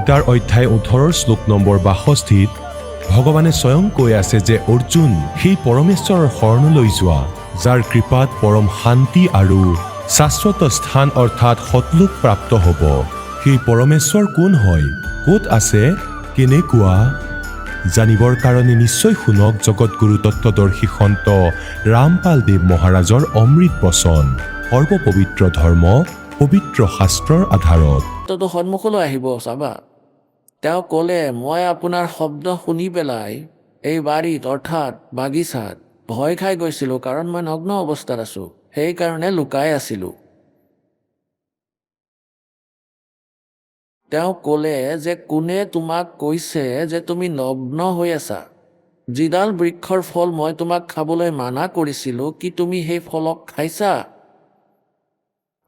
গীতাৰ অধ্যায় 18 শ্লোক নম্বৰ 62 ভগৱানে স্বয়ং কৈ আছে যে অৰ্জুন সেই পৰমেশ্বৰৰ শৰণলৈ যোৱা যাৰ কৃপাত পৰম শান্তি আৰু শাশ্বত স্থান অৰ্থাৎ সতলোক প্ৰাপ্ত হ'ব। সেই পৰমেশ্বৰ কোন হয়, ক'ত আছে, কেনেকুৱা? জানিবৰ কাৰণে নিশ্চয় শুনক জগতগুৰু তত্ত্বদৰ্শী সন্ত ৰামপাল দেৱ মহাৰাজৰ অমৃত বচন। সৰ্বপবিত্ৰ ধৰ্ম পবিত্ৰ শাস্ত্ৰৰ আধাৰত। তো সন্মুখলৈ আহিব চাবা। তেওঁ ক'লে, মই আপোনাৰ শব্দ শুনি পেলাই এই বাৰীত অৰ্থাৎ বাগিচাত ভয় খাই গৈছিলোঁ, কাৰণ মই নগ্ন অৱস্থাত আছোঁ, সেইকাৰণে লুকাই আছিলোঁ। তেওঁ ক'লে যে কোনে তোমাক কৈছে যে তুমি নগ্ন হৈ আছা? যিডাল বৃক্ষৰ ফল মই তোমাক খাবলৈ মানা কৰিছিলোঁ, কি তুমি সেই ফলক খাইছা?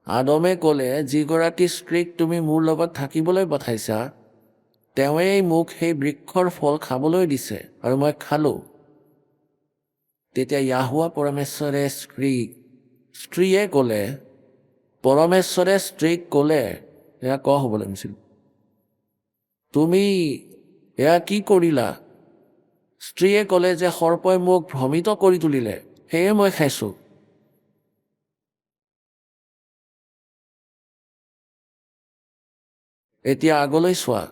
আদমে ক'লে, যিগৰাকী স্ত্ৰীক তুমি মোৰ লগত থাকিবলৈ পঠাইছা তেওঁৱেই মোক সেই বৃক্ষৰ ফল খাবলৈ দিছে আৰু মই খালোঁ। তেতিয়া য়াহুৱা পৰমেশ্বৰে স্ত্ৰীয়ে ক'লে, পৰমেশ্বৰে স্ত্ৰীক ক'লে, এয়া ক হ'ব লাগিছিল, তুমি এয়া কি কৰিলা? স্ত্ৰীয়ে ক'লে যে সৰ্পই মোক ভ্ৰমিত কৰি তুলিলে, সেয়ে মই খাইছোঁ। এতিয়া আগলৈ চোৱা,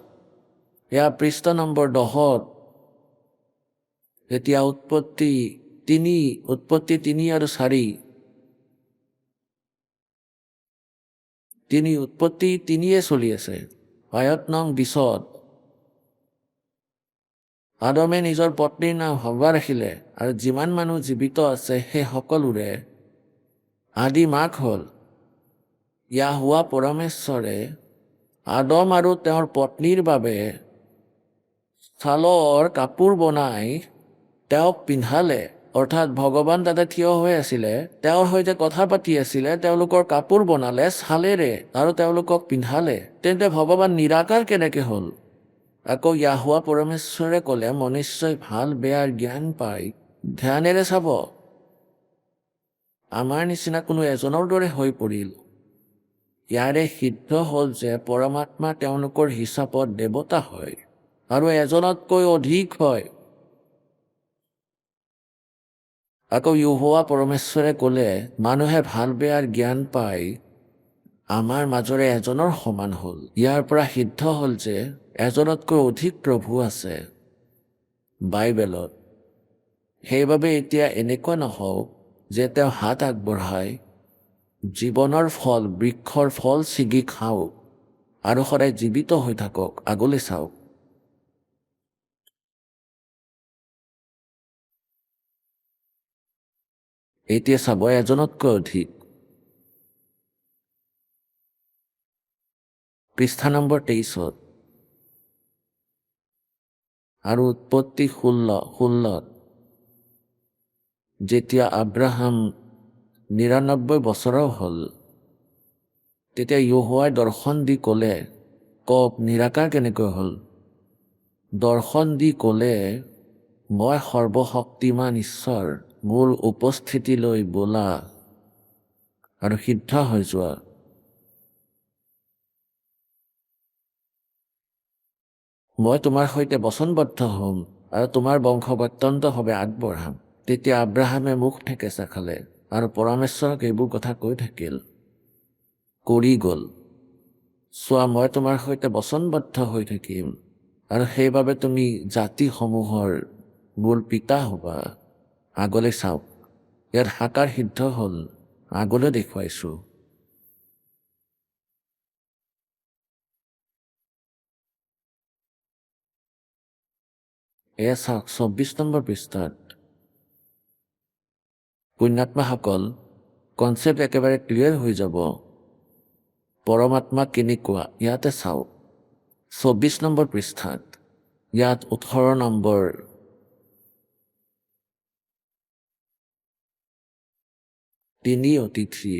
এয়া পৃষ্ঠা নম্বৰ 10। এতিয়া উৎপত্তি 3 আৰু 4। উৎপত্তি 3 চলি আছে। আয়াত নং 20। আদমে নিজৰ পত্নীৰ নাম হৱা ৰাখিলে আৰু যিমান মানুহ জীৱিত আছে সেই সকলোৰে আদি মাক হ'ল য়াহুৱা পৰমেশ্বৰে আদম আৰু তেওঁৰ পত্নীৰ বাবে ছালৰ কাপোৰ বনাই তেওঁক পিন্ধালে। অৰ্থাৎ ভগৱান তাতে থিয় হৈ আছিলে, তেওঁৰ সৈতে কথা পাতি আছিলে, তেওঁলোকৰ কাপোৰ বনালে ছালেৰে আৰু তেওঁলোকক পিন্ধালে। তেন্তে ভগৱান নিৰাকাৰ কেনেকৈ হ'ল? আকৌ য়াহুৱা পৰমেশ্বৰে ক'লে, মনুষ্যই ভাল বেয়াৰ জ্ঞান পাই ধ্যানেৰে চাব, আমাৰ নিচিনা কোনো এজনৰ দৰে হৈ পৰিল। ইয়াৰে সিদ্ধ হ'ল যে পৰমাত্মা তেওঁলোকৰ হিচাপত দেৱতা হয় আৰু এজনতকৈ অধিক হয়। আকৌ য়াহুৱা পৰমেশ্বৰে ক'লে, মানুহে ভাল বেয়াৰ জ্ঞান পাই আমাৰ মাজৰে এজনৰ সমান হ'ল। ইয়াৰ পৰা সিদ্ধ হ'ল যে এজনতকৈ অধিক প্ৰভু আছে বাইবেলত। সেইবাবে এতিয়া এনেকুৱা নহওক যে তেওঁ হাত আগবঢ়াই জীৱনৰ ফল, বৃক্ষৰ ফল ছিগি খাওক আৰু সদায় জীৱিত হৈ থাকক। আগলৈ চাওক। এতিয়া চাব এজনতকৈ অধিক। পৃষ্ঠা নম্বৰ 23। আৰু উৎপত্তি 16। যেতিয়া আব্ৰাহাম 99 বছৰৰ হ'ল, তেতিয়া য়াহুৱাই দৰ্শন দি ক'লে, কওক নিৰাকাৰ কেনেকৈ হ'ল? দৰ্শন দি ক'লে, মই সৰ্বশক্তিমান ঈশ্বৰ, মোৰ উপস্থিতিলৈ বোলা আৰু সিদ্ধ হৈ যোৱা। মই তোমাৰ সৈতে বচনবদ্ধ হ'ম আৰু তোমাৰ বংশ অত্যন্তভাৱে আগবঢ়াম। তেতিয়া আব্ৰাহামে মুখ ঠেকেচা খালে আৰু পৰমেশ্বৰক এইবোৰ কথা কৈ থাকিল। কৰি গ'ল, চোৱা মই তোমাৰ সৈতে বচনবদ্ধ হৈ থাকিম আৰু সেইবাবে তুমি জাতিসমূহৰ মূল পিতা হ'বা। আগলৈ চাওক, ইয়াত সাকাৰ সিদ্ধ হ'ল, আগলৈ দেখুৱাইছোঁ। এয়া চাওক 24 নম্বৰ পৃষ্ঠাত। পুণ্যাত্মাসকল, কনচেপ্ট একেবাৰে ক্লিয়াৰ হৈ যাব। পৰমাত্মা কেনেকুৱা ইয়াতে চাওক 24 নম্বৰ পৃষ্ঠাত। ইয়াত 18 নম্বৰ তিনি অতিথি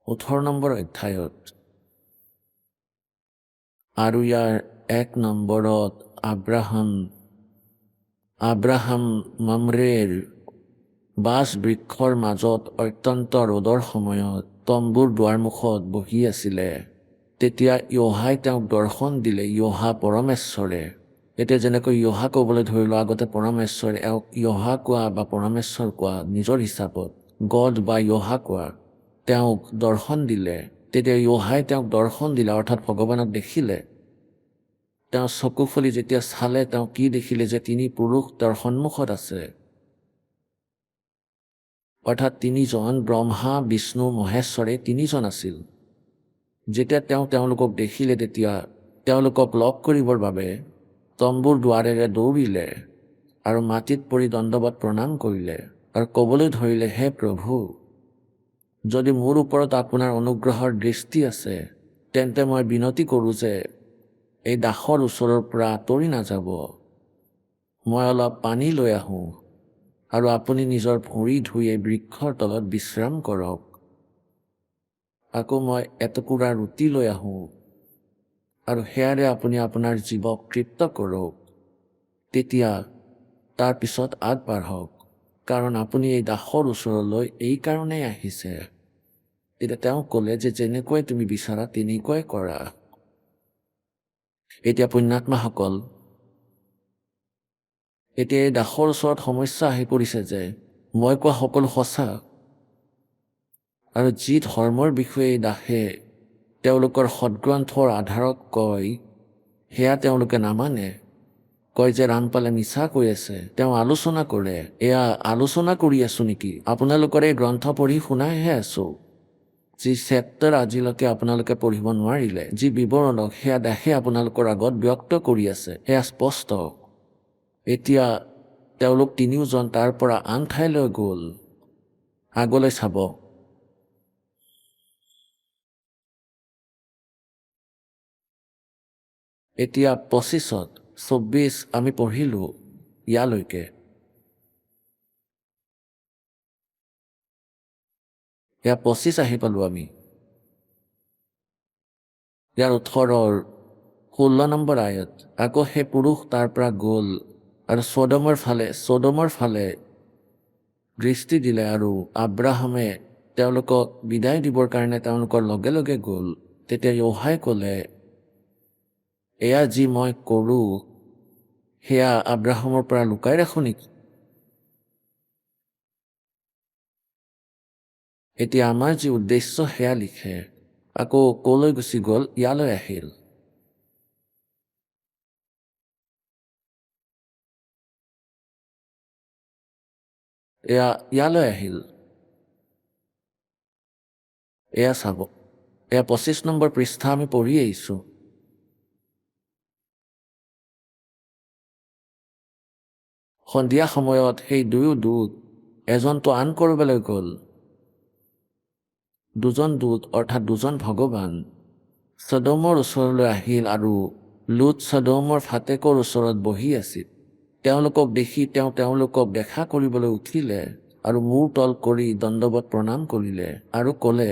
18 নম্বৰ অধ্যায়ত আৰু ইয়াৰ 1 নম্বৰত আব্ৰাহাম মামৰেৰ বাছ বৃক্ষৰ মাজত অত্যন্ত ৰ'দৰ সময়ত তম্বুৰ দুৱাৰমুখত বহি আছিলে। তেতিয়া য়োহাই তেওঁক দৰ্শন দিলে, য়োহা পৰমেশ্বৰে। এতিয়া যেনেকৈ য়োহা ক'বলৈ ধৰিলোঁ, আগতে পৰমেশ্বৰে, এওঁক য়োহা কোৱা বা পৰমেশ্বৰ কোৱা নিজৰ হিচাপত, গড বা য়োহা কোৱা, তেওঁক দৰ্শন দিলে। তেতিয়া য়োহাই তেওঁক দৰ্শন দিলে, অৰ্থাৎ ভগৱানক দেখিলে। তেওঁ চকু ফুলি যেতিয়া চালে, তেওঁ কি দেখিলে যে তিনি পুৰুষ তেওঁৰ সন্মুখত আছে, অৰ্থাৎ তিনিজন, ব্ৰহ্মা, বিষ্ণু, মহেশ্বৰে তিনিজন আছিল। যেতিয়া তেওঁ তেওঁলোকক দেখিলে, তেতিয়া তেওঁলোকক লগ কৰিবৰ বাবে তম্বুৰ দুৱাৰেৰে দৌৰিলে আৰু মাটিত পৰি দণ্ডৱত প্ৰণাম কৰিলে আৰু ক'বলৈ ধৰিলে, হে প্ৰভু, যদি মোৰ ওপৰত আপোনাৰ অনুগ্ৰহৰ দৃষ্টি আছে, তেন্তে মই বিনতি কৰোঁ যে এই দাসৰ ওচৰৰ পৰা আঁতৰি নাযাব। মই অলপ পানী লৈ আহোঁ আৰু আপুনি নিজৰ ভৰি ধুই এই বৃক্ষৰ তলত বিশ্ৰাম কৰক। আকৌ মই এটুকুৰা ৰুটি লৈ আহোঁ আৰু সেয়াৰে আপুনি আপোনাৰ জীৱক তৃপ্ত কৰক। তেতিয়া তাৰ পিছত আগবাঢ়ক, কাৰণ আপুনি এই দাসৰ ওচৰলৈ এই কাৰণেই আহিছে। তেতিয়া তেওঁ ক'লে যে যেনেকৈ তুমি বিচাৰা তেনেকুৱাই কৰা। এতিয়া পুণ্যাত্মাসকল, এতিয়া এই দাসৰ ওচৰত সমস্যা আহি পৰিছে যে মই কোৱা সকলো সঁচা, আৰু যি ধৰ্মৰ বিষয়ে এই দাসে তেওঁলোকৰ সদগ্ৰন্থৰ আধাৰত কয়, সেয়া তেওঁলোকে নামানে। কয় যে ৰামপালে মিছা কৈ আছে। তেওঁ আলোচনা কৰে, এয়া আলোচনা কৰি আছোঁ নেকি? আপোনালোকৰ এই গ্ৰন্থ পঢ়ি শুনাইহে আছোঁ। যি চেপ্টাৰ আজিলৈকে আপোনালোকে পঢ়িব নোৱাৰিলে, যি বিৱৰণক, সেয়া দাসে আপোনালোকৰ আগত ব্যক্ত কৰি আছে, সেয়া স্পষ্ট। এতিয়া তেওঁলোক তিনিওজন তাৰ পৰা আন ঠাইলৈ গ'ল। আগলৈ চাব। এতিয়া 25, 24 আমি পঢ়িলোঁ ইয়ালৈকে। এয়া 25 আহি পালোঁ আমি। ইয়াৰ 18, 16 নম্বৰ আয়ত, আকৌ সেই পুৰুষ তাৰ পৰা গ'ল আৰু ছদমৰ ফালে দৃষ্টি দিলে, আৰু আব্ৰাহামে তেওঁলোকক বিদায় দিবৰ কাৰণে তেওঁলোকৰ লগে লগে গ'ল। তেতিয়া য়োহাই ক'লে, এয়া যি মই কৰোঁ, সেয়া আব্ৰাহামৰ পৰা লুকাই ৰাখোঁ নেকি? এতিয়া আমাৰ যি উদ্দেশ্য সেয়া লিখে। আকৌ ক'লৈ গুচি গ'ল? ইয়ালৈ আহিল। এয়া ইয়ালৈ আহিল। এয়া চাব, এয়া 25 নম্বৰ পৃষ্ঠা আমি পঢ়ি আহিছোঁ। সন্ধিয়া সময়ত সেই দুয়ো দূত, এজনটো আন ক'ৰবালৈ গ'ল। দুজন দূত, অৰ্থাৎ দুজন ভগৱান, ছদমৰ ওচৰলৈ আহিল আৰু লুট ছদমৰ ফাটেকৰ ওচৰত বহি আছিল। তেওঁলোকক দেখি তেওঁলোকক দেখা কৰিবলৈ উঠিলে আৰু মূৰ তল কৰি দণ্ডৱত প্ৰণাম কৰিলে আৰু ক'লে,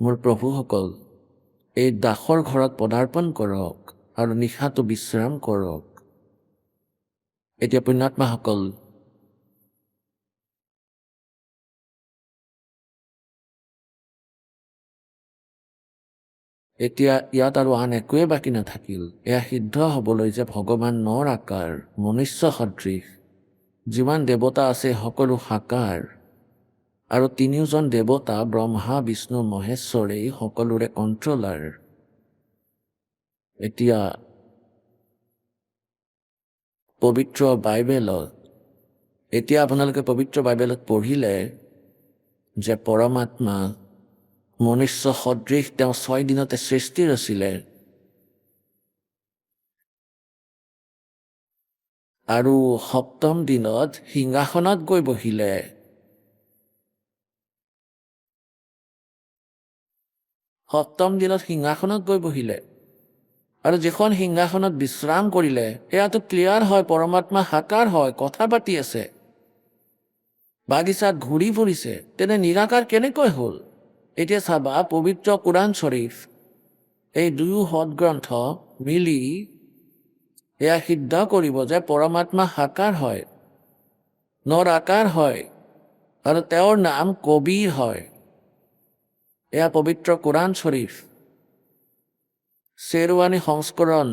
মোৰ প্ৰভুসকল, এই দাসৰ ঘৰত পদাৰ্পণ কৰক আৰু নিশাটো বিশ্ৰাম কৰক। এতিয়া পুণ্যাত্মাসকল, এতিয়া ইয়াত আৰু আন একোৱে বাকী নাথাকিল। এয়া সিদ্ধ হ'বলৈ যে ভগৱান নৰ আকাৰ, মনুষ্য সদৃশ, যিমান দেৱতা আছে সকলো সাকাৰ, আৰু তিনিওজন দেৱতা ব্ৰহ্মা, বিষ্ণু, মহেশ্বৰেই সকলোৰে কণ্ট্ৰলাৰ। এতিয়া পবিত্ৰ বাইবেলত, এতিয়া আপোনালোকে পবিত্ৰ বাইবেলত পঢ়িলে যে পৰমাত্মা মনুষ্য সদৃশ, তেওঁ 6 দিনতে সৃষ্টি ৰচিলে আৰু 7ম দিনত সিংহাসনত গৈ বহিলে। 7ম দিনত সিংহাসনত গৈ বহিলে আৰু যিখন সিংহাসনত বিশ্ৰাম কৰিলে, এয়াতো ক্লিয়াৰ হয় পৰমাত্মা সাকাৰ হয়, কথা পাতি আছে, বাগিচাত ঘূৰি ফুৰিছে। তেনে নিৰাকাৰ কেনেকৈ হ'ল? এতিয়া চাবা, পবিত্ৰ কোৰাণ শ্বৰীফ, এই দুয়ো সদগ্ৰন্থ মিলি এয়া সিদ্ধ কৰিব যে পৰমাত্মা সাকাৰ হয়, নৰ আকাৰ হয়, আৰু তেওঁৰ নাম কবিৰ হয়। এয়া পবিত্ৰ কোৰাণ শ্বৰীফ। শ্বেৰৱানী সংস্কৰণ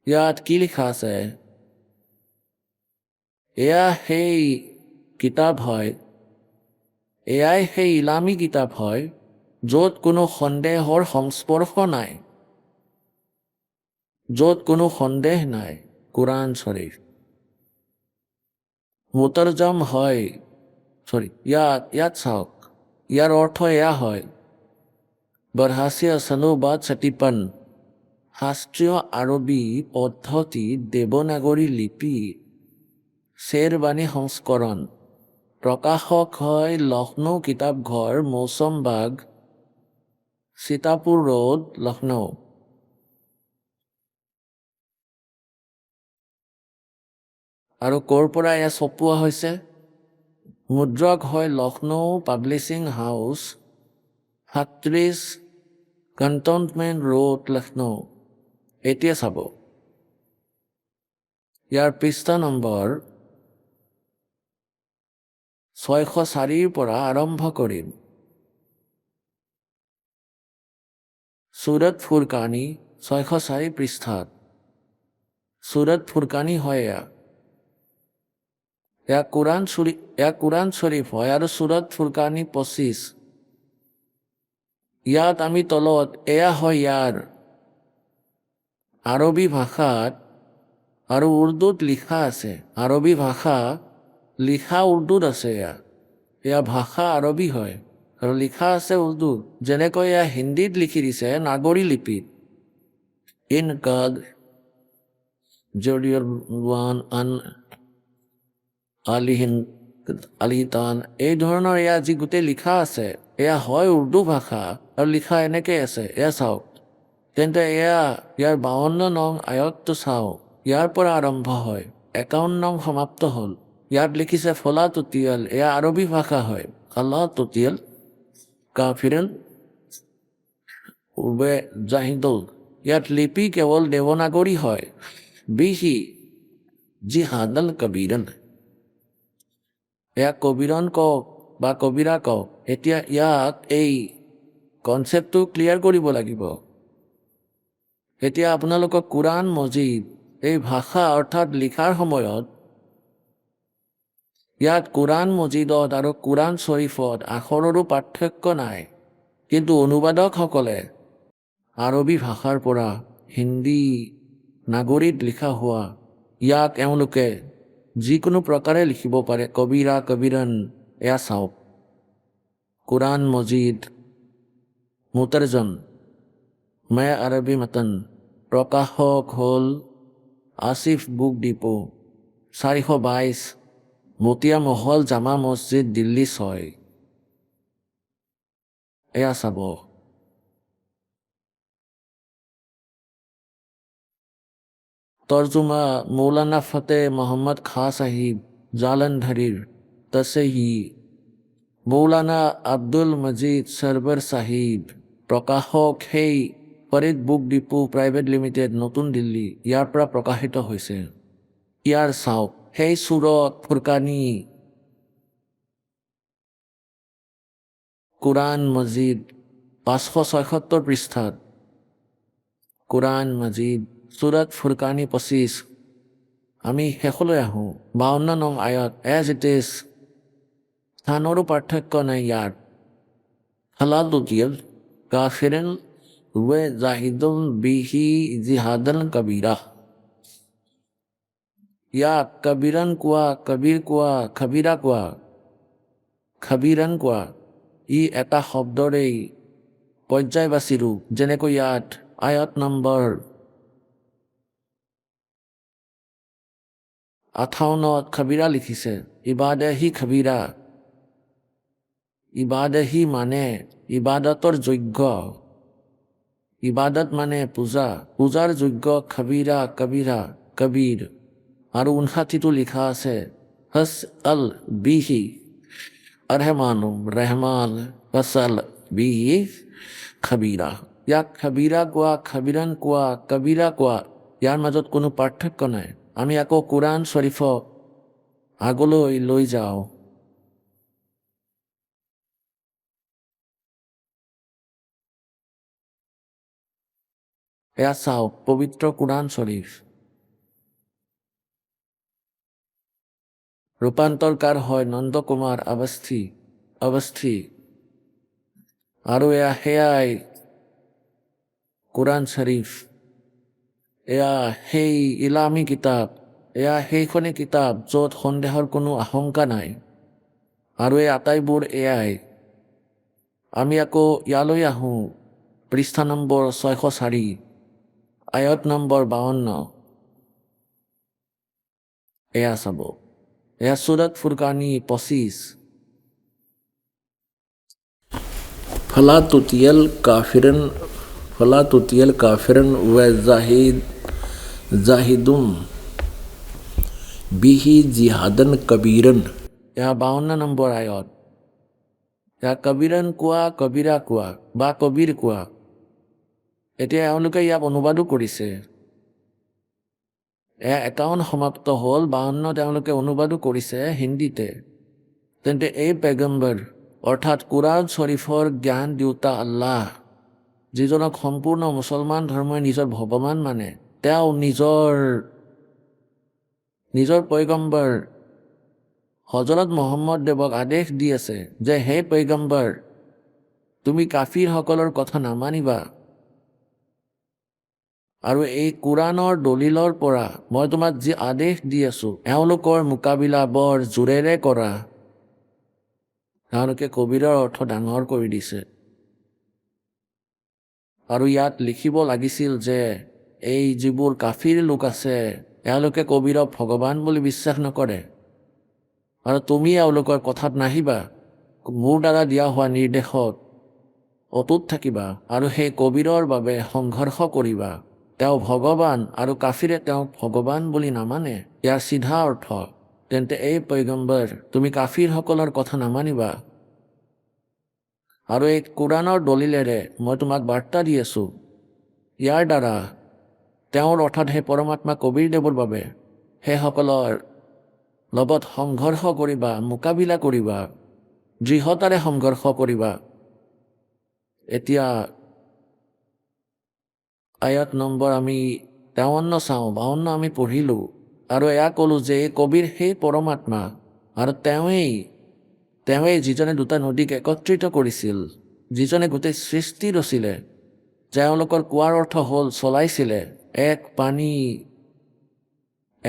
ইয়াত কি লিখা আছে? এয়া সেই কিতাপ হয়, এয়াই সেই ইলামী কিতাপ হয় য'ত কোনো সন্দেহৰ সংস্পৰ্শ নাই, য'ত কোনো সন্দেহ নাই। কোৰাণ শ্বৰীফ মুতৰজম হয়, ইয়াত চাওক, ইয়াৰ অৰ্থ এয়া হয়, বৰহাছিয়া চনোবাদ চটিপন শাস্ত্ৰীয় আৰবী পদ্ধতিত দেৱনাগৰী লিপি শ্বেৰৱানী সংস্কৰণ। প্ৰকাশক হয় লক্ষ্ণৌ কিতাপঘৰ, মৌচমবাগ, সীতাপুৰ ৰোড, লক্ষ্ণৌ। আৰু ক'ৰ পৰা এয়া ছপোৱা হৈছে? মুদ্ৰক হয় Lucknow publishing house, ৩৭ cantonment road, Lucknow. এতিয়া চাব, ইয়াৰ পৃষ্ঠা নম্বৰ ৬০৪ৰ পৰা আৰম্ভ কৰিম। ছুৰট ফুৰকানী ৬০৪ পৃষ্ঠাত। ছুৰট ফুৰকানী হয় এয়া কোৰাণ শ্বৰীফ হয় আৰু ছুৰট ফুৰকানী ২৫। ইয়াত আমি তলত এয়া হয় ইয়াৰ আৰবী ভাষাত আৰু উৰ্দুত লিখা আছে। আৰবী ভাষা লিখা উৰ্দুত আছে। এয়া ভাষা আৰবী হয় আৰু লিখা আছে উৰ্দুত। যেনেকৈ এয়া হিন্দীত লিখি দিছে নাগৰী লিপিত, ইন কাদ জৰিয়ৰ আন আলিহিতান, এই ধৰণৰ এয়া যি গোটেই লিখা আছে, এয়া হয় উৰ্দু ভাষা আৰু লিখা এনেকৈ আছে। এয়া চাওক, তেন্তে ইয়াৰ ৫২ নং আয়তটো চাওক, ইয়াৰ পৰা আৰম্ভ হয়, ৫১ নং সমাপ্ত হ'ল। ইয়াত লিখিছে ফলা তুতিয়াল, এয়া আৰবী ভাষা হয়। আল্লাহ তুতিয়াল কাফিৰন উবে জাহিদুল, ইয়াত লিপি কেৱল দেৱনাগৰী হয়। বিহি জিহাদাল কবিৰন, এয়া কবিৰন কওক বা কবিৰা কওক। এতিয়া ইয়াক এই কনচেপ্টটো ক্লিয়াৰ কৰিব লাগিব। এতিয়া আপোনালোকক কোৰাণ মজিদ এই ভাষা অৰ্থাৎ লিখাৰ সময়ত ইয়াত কোৰাণ মজিদত আৰু কোৰাণ শ্বৰীফত আখৰৰো পাৰ্থক্য নাই, কিন্তু অনুবাদকসকলে আৰবী ভাষাৰ পৰা হিন্দী নাগৰীত লিখা হোৱা ইয়াক এওঁলোকে যিকোনো প্ৰকাৰে লিখিব পাৰে। কবিৰা কবিৰন, এয়া চাওক, কোৰাণ মজিদ মুতৰজম মে আৰবী মতন, প্ৰকাশক হ'ল আসিফ বুক ডিপো, ৪২২ মতিয়া মহল, জামা মছজিদ, দিল্লী ৬। এয়া চাব, তৰ্জুমা মৌলানা ফতে মহম্মদ খাঁ সাহিব জালন্ধৰীৰ, তসহি মৌলানা আব্দুল মজিদ সৰবৰ সাহিব, প্ৰকাশক সেই Farid book depot private limited, নতুন দিল্লী, ইয়াৰ পৰা প্ৰকাশিত হৈছে। ইয়াৰ চাওক, সেই ছুৰট ফুৰকানী কোৰাণ মজিদ ৫৭৬ পৃষ্ঠাত। কোৰাণ মজিদ ছুৰট ফুৰকানী ২৫। আমি শেষলৈ আহোঁ, ৫২ নং আয়ত, এজ ইট ইজ, স্থানৰো পাৰ্থক্য নাই ইয়াৰ। হালাল তুতিয়াল কাফিৰন ৱে জাহিদুল বিহি জিহাদল কবিৰা, ইয়াক কবিৰন কোৱা, কবিৰ কোৱা, খবিৰা কোৱা, খবিৰন কোৱা, ই এটা শব্দৰেই পৰ্যায়বাচী ৰূপ। যেনেকৈ ইয়াত আয়ত নম্বৰ ৫৮ত খবিৰা লিখিছে, ইবাদহি খবিৰা, ইবাদহি মানে ইবাদতৰ যোগ্য, ইবাদত মানে পূজা, পূজাৰ যোগ্য, খবিৰা কবিৰা কবিৰ। আৰু ৫৯টো লিখা আছে, হস আল বিহি আৰহমানুম ৰহমান ফছল বিহি খবিৰা, ইয়াক খবিৰা কোৱা, খবিৰন কোৱা, কবিৰা কোৱা, ইয়াৰ মাজত কোনো পাৰ্থক্য নাই। আমি আকৌ কোৰাণ শ্বৰীফক আগলৈ লৈ যাওঁ। এয়া চাওক পবিত্ৰ কোৰাণ শ্বৰীফ। ৰূপান্তৰকাৰ হয় নন্দ কুমাৰ অৱস্থি। আৰু এয়া সেয়াই কোৰাণ শ্বৰীফ। এয়া সেই ইলামী কিতাপ, এয়া সেইখনেই কিতাপ য'ত সন্দেহৰ কোনো আশংকা নাই। আৰু এই আটাইবোৰ এয়াই। আমি আকৌ ইয়ালৈ আহোঁ, পৃষ্ঠা নম্বৰ 604, আয়ত নম্বৰ 52। এয়া চাব, এয়া সূৰত ফুৰকানী 25। ফলা তুতিয়াল কাফিৰন व জাহিদুম বিহি জিহাদন কবীৰন। এয়া 52 নম্বৰ আয়ত। এয়া কবীৰন কোৱা, কবীৰা কোৱা বা কবীৰ কোৱা। এতিয়া এওঁলোকে ইয়াক অনুবাদো কৰিছে। এয়া 51 সমাপ্ত হ'ল, 52 তেওঁলোকে অনুবাদো কৰিছে হিন্দীতে। তেন্তে এই পেগম্বৰ অৰ্থাৎ কোৰাণ শ্বৰীফৰ জ্ঞান দিওঁতা আল্লাহ, যিজনক সম্পূৰ্ণ মুছলমান ধৰ্মই নিজৰ ভগৱান মানে, তেওঁ নিজৰ পয়গম্বৰ হজৰত মহম্মদ দেৱক আদেশ দি আছে যে হে পয়গম্বৰ, তুমি কাফিৰসকলৰ কথা নামানিবা। আৰু এই কোৰাণৰ দলিলৰ পৰা মই তোমাক যি আদেশ দি আছো, এওঁলোকৰ মোকাবিলা বৰ জোৰেৰে কৰা। তেওঁলোকে কবিৰৰ অৰ্থ ডাঙৰ কৰি দিছে। আৰু ইয়াত লিখিব লাগিছিল যে এই যিবোৰ কাফিৰ লোক আছে, এওঁলোকে কবিৰক ভগৱান বুলি বিশ্বাস নকৰে। আৰু তুমি এওঁলোকৰ কথাত নাহিবা, মোৰ দ্বাৰা দিয়া হোৱা নিৰ্দেশত অটুট থাকিবা আৰু সেই কবিৰৰ বাবে সংঘৰ্ষ কৰিবা। তেওঁ ভগৱান আৰু কাফিৰে তেওঁক ভগৱান বুলি নামানে, ইয়াৰ চিধা অৰ্থ। তেন্তে এই পয়গম্বৰ, তুমি কাফিৰসকলৰ কথা নামানিবা। আৰু এই কোৰাণৰ দলিলেৰে মই তোমাক বাৰ্তা দি আছোঁ, ইয়াৰ দ্বাৰা তেওঁৰ অৰ্থাৎ সেই পৰমাত্মা কবীৰ দেৱৰ বাবে সেইসকলৰ লগত সংঘৰ্ষ কৰিবা, মোকাবিলা কৰিবা, দৃঢ়তাৰে সংঘৰ্ষ কৰিবা। এতিয়া আয়াত নম্বৰ আমি 53 চাওঁ, 52 আমি পঢ়িলোঁ। আৰু এয়া ক'লোঁ যে এই কবিৰ সেই পৰমাত্মা, আৰু তেওঁৱেই যিজনে দুটা নদীক একত্ৰিত কৰিছিল, যিজনে গোটেই সৃষ্টি ৰচিলে, তেওঁলোকৰ কোৱাৰ অৰ্থ হ'ল চলাইছিলে।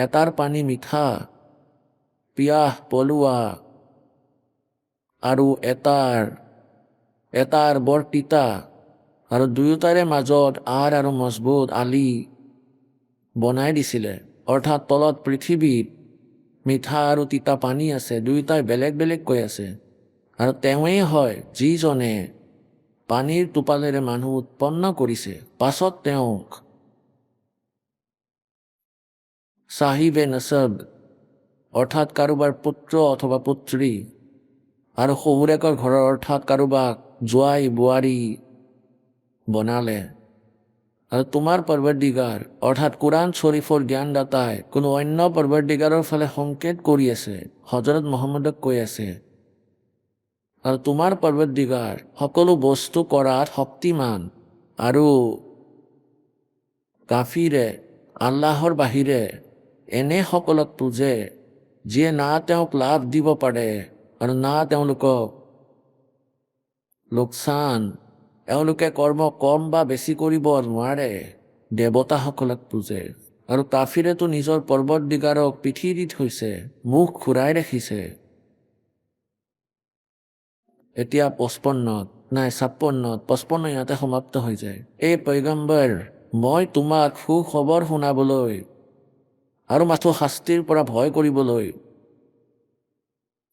এটাৰ পানী মিঠা, পিয়াহ পলুৱা, আৰু এটাৰ বৰ তিতা, আৰু দুয়োটাৰে মাজত আৰ আৰু মজবুত আলি বনাই দিছিলে। অৰ্থাৎ তলত পৃথিৱীত মিঠা আৰু তিতা পানী আছে, দুয়োটাই বেলেগ বেলেগকৈ আছে। আৰু তেওঁৱেই হয় যিজনে পানীৰ টোপালেৰে মানুহ উৎপন্ন কৰিছে। পাছত তেওঁক চাহিবে নছব অৰ্থাৎ কাৰোবাৰ পুত্ৰ অথবা পুত্ৰী, আৰু শহুৰেকৰ ঘৰৰ অৰ্থাৎ কাৰোবাক জোৱাই বোৱাৰী বনালে। আৰু তোমাৰ পৰৱৰ্তীগাৰ অৰ্থাৎ কোৰাণ শ্বৰীফৰ জ্ঞানদাতাই কোনো অন্য পৰৱৰ্তীগাৰৰ ফালে সংকেত কৰি আছে, হজৰত মহম্মদক কৈ আছে। আৰু তোমাৰ পৰৱৰ্তীগাৰ সকলো বস্তু কৰাত শক্তিমান। আৰু কাফিৰে আল্লাহৰ বাহিৰে এনেসকলক পূজে যিয়ে না তেওঁক লাভ দিব পাৰে আৰু না তেওঁলোকক লোকচান। এওঁলোকে কৰ্ম কম বা বেছি কৰিব নোৱাৰে, দেৱতাসকলক পূজে। আৰু কাফিৰেতো নিজৰ পৰৱৰ্তীগাৰক পিঠি দি থৈছে, মুখ ঘূৰাই ৰাখিছে। এতিয়া 55 ইয়াতে সমাপ্ত হৈ যায়। এই পয়গম্বৰ, মই তোমাক সুখবৰ শুনাবলৈ আৰু মাথো শাস্তিৰ পৰা ভয় কৰিবলৈ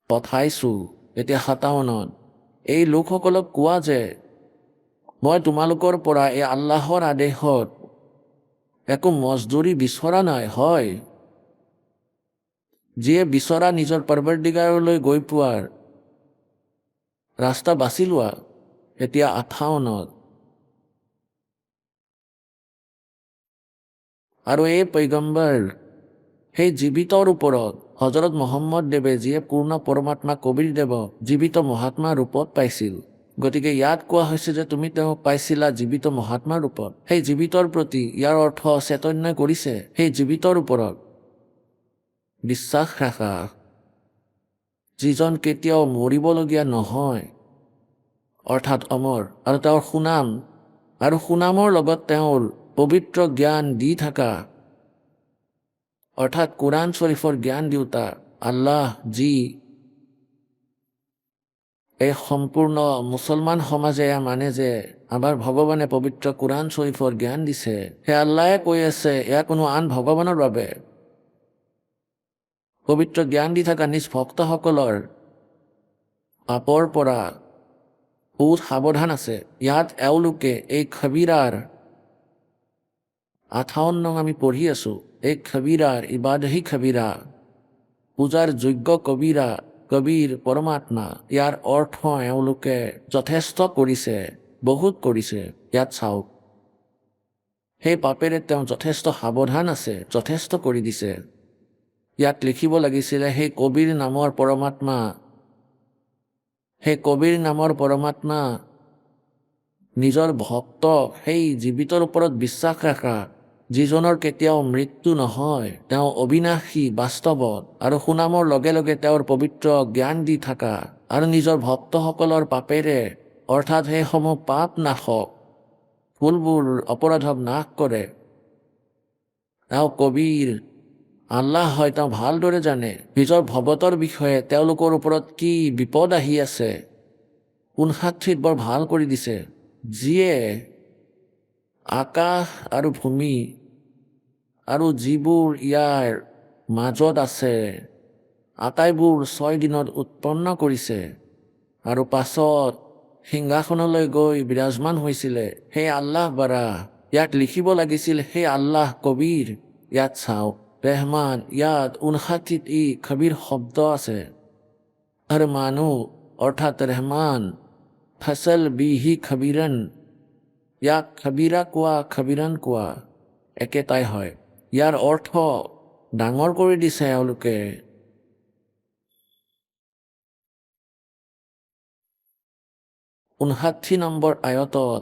পঠাইছোঁ। এতিয়া 57, এই লোকসকলক কোৱা যে মই তোমালোকৰ পৰা এই আল্লাহৰ আদেশত একো মজদুৰি বিচৰা নাই। হয়, যিয়ে বিচৰা নিজৰ পৰৱৰ্তীগাৰলৈ গৈ পোৱাৰ ৰাস্তা বাছি লোৱা। এতিয়া 58, আৰু এই পয়গম্বৰ সেই জীৱিতৰ ওপৰত হজৰত মহম্মদ দেৱে, যিয়ে পূৰ্ণ পৰমাত্মা কবিৰ দেৱক জীৱিত মহাত্মা ৰূপত পাইছিল, গতিকে ইয়াত কোৱা হৈছে যে তুমি তেওঁক পাইছিলা জীৱিত মহাত্মাৰ ৰূপত। সেই জীৱিতৰ প্ৰতি ইয়াৰ অৰ্থ চৈতন্যই কৰিছে সেই জীৱিতৰ ওপৰত বিশ্বাস ৰাখা, যিজন কেতিয়াও মৰিবলগীয়া নহয়, অৰ্থাৎ অমৰ, আৰু তেওঁৰ সুনাম আৰু সুনামৰ লগত তেওঁৰ পবিত্ৰ জ্ঞান দি থকা, অৰ্থাৎ কোৰাণ শ্বৰীফৰ জ্ঞান দিওঁতা আল্লাহ, যি এই সম্পূৰ্ণ মুছলমান সমাজে মানে যে আমাৰ ভগৱানে পবিত্ৰ কোৰাণ শ্বৰীফৰ জ্ঞান দিছে, সেই আল্লাহে কৈ আছে এয়া কোনো আন ভগৱানৰ বাবে পবিত্ৰ জ্ঞান দি থকা নিজ ভক্তসকলৰ পাপৰ পৰা বহুত সাৱধান আছে। ইয়াত এওঁলোকে এই খবিৰাৰ 58 আমি পঢ়ি আছোঁ, এই খবিৰাৰ ইবাদহি খবিৰা, পূজাৰ যোগ্য কবিৰা, কবিৰ পৰমাত্মা, ইয়াৰ অৰ্থ এওঁলোকে যথেষ্ট কৰিছে, বহুত কৰিছে। ইয়াত চাওক, সেই পাপেৰে তেওঁ যথেষ্ট সাৱধান আছে, যথেষ্ট কৰি দিছে। ইয়াত লিখিব লাগিছিলে সেই কবিৰ নামৰ পৰমাত্মা, সেই কবিৰ নামৰ পৰমাত্মা নিজৰ ভক্ত সেই জীৱিতৰ ওপৰত বিশ্বাস ৰাখা, যিজনৰ কেতিয়াও মৃত্যু নহয়, তেওঁ অবিনাশী বাস্তৱত, আৰু সুনামৰ লগে লগে তেওঁৰ পবিত্ৰ জ্ঞান দি থকা, আৰু নিজৰ ভক্তসকলৰ পাপেৰে, অৰ্থাৎ সেইসমূহ পাপ নাশক, ফুলবোৰ অপৰাধক নাশ কৰে। তেওঁ কবিৰ আল্লাহ হয়, তেওঁ ভালদৰে জানে নিজৰ ভগতৰ বিষয়ে, তেওঁলোকৰ ওপৰত কি বিপদ আহি আছে। 59 বৰ ভাল কৰি দিছে, যিয়ে আকাশ আৰু ভূমি আৰু যিবোৰ ইয়াৰ মাজত আছে আটাইবোৰ 6 দিনত উৎপন্ন কৰিছে, আৰু পাছত সিংহাসনলৈ গৈ বিৰাজমান হৈছিলে সেই আল্লাহ বাৰা। ইয়াত লিখিব লাগিছিল সেই আল্লাহ কবিৰ। ইয়াত চাওক, ৰেহমান, ইয়াত 59 ই খবিৰ শব্দ আছে, আৰু মানুহ অৰ্থাৎ ৰেহমান, ফচল বিহি খবিৰন, ইয়াক খবিৰা কোৱা, খবিৰন কোৱা একেটাই হয়। ইয়াৰ অৰ্থ ডাঙৰ কৰি দিছে এওঁলোকে। 59 নম্বৰ আয়তত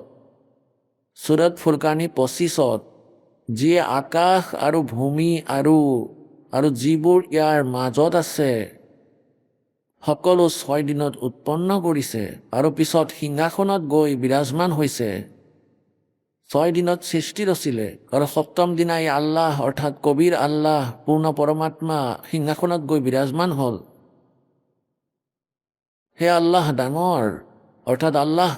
সূৰত ফুৰকানী 25ত, যিয়ে আকাশ আৰু ভূমি আৰু যিবোৰ ইয়াৰ মাজত আছে সকলো 6 দিনত উৎপন্ন কৰিছে, আৰু পিছত সিংহাসনত গৈ বিৰাজমান হৈছে। 6 দিনত সৃষ্টি ৰচিলে, আৰু 7ম দিনা এই আল্লাহ অৰ্থাৎ কবিৰ আল্লাহ পূৰ্ণ পৰমাত্মা সিংহাসনত গৈ বিৰাজমান হ'ল। সেই আল্লাহ ডাঙৰ, অৰ্থাৎ আল্লাহ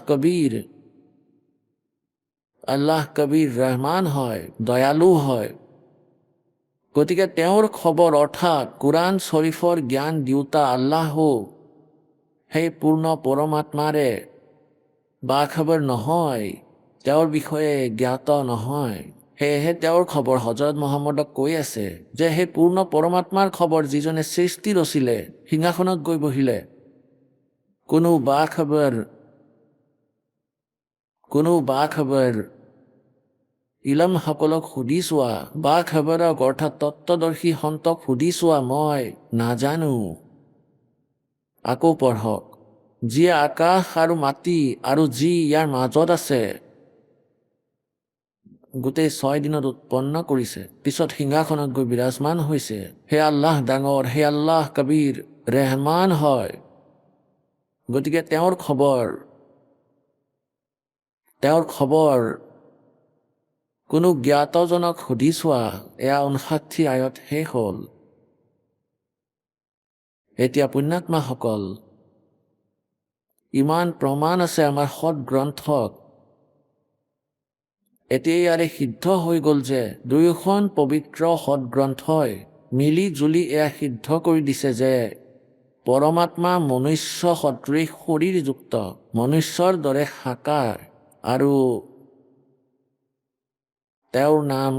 কবিৰ ৰহমান হয়, দয়ালু হয়। গতিকে তেওঁৰ খবৰ অৰ্থাৎ কোৰাণ শ্বৰীফৰ জ্ঞান দিওঁতা আল্লাহো সেই পূৰ্ণ পৰমাত্মাৰে বাখবৰ নহয়, তেওঁৰ বিষয়ে জ্ঞাত নহয়। সেয়েহে তেওঁৰ খবৰ হজৰত মহম্মদক কৈ আছে যে সেই পূৰ্ণ পৰমাত্মাৰ খবৰ, যিজনে সৃষ্টি ৰচিলে, সিংহাসনত গৈ বহিলে। কোনো বাখবৰ ইলমসকলক সুধি চোৱা, বাখবৰক অৰ্থাৎ তত্ত্বদৰ্শী সন্তক সুধি চোৱা, মই নাজানো। আকৌ পঢ়ক, যিয়ে আকাশ আৰু মাটি আৰু যি ইয়াৰ মাজত আছে গোটেই 6 দিনত উৎপন্ন কৰিছে, পিছত সিংহাসনত গৈ বিৰাজমান হৈছে। সেই আল্লাহ ডাঙৰ, সেই আল্লাহ কবিৰ ৰেহমান হয়। গতিকে তেওঁৰ খবৰ কোনো জ্ঞাতজনক সুধি চোৱা। এয়া 59 আয়ত শেষ হ'ল। এতিয়া পুণ্যাত্মাসকল, ইমান প্ৰমাণ আছে আমাৰ সৎ গ্ৰন্থত। এতিয়া ইয়াৰে সিদ্ধ হৈ গ'ল যে দুয়োখন পবিত্ৰ সৎগ্ৰন্থই মিলি জুলি এয়া সিদ্ধ কৰি দিছে যে পৰমাত্মা মনুষ্য সদৃশ শৰীৰযুক্ত, মনুষ্যৰ দৰে সাকাৰ, আৰু তেওঁৰ নাম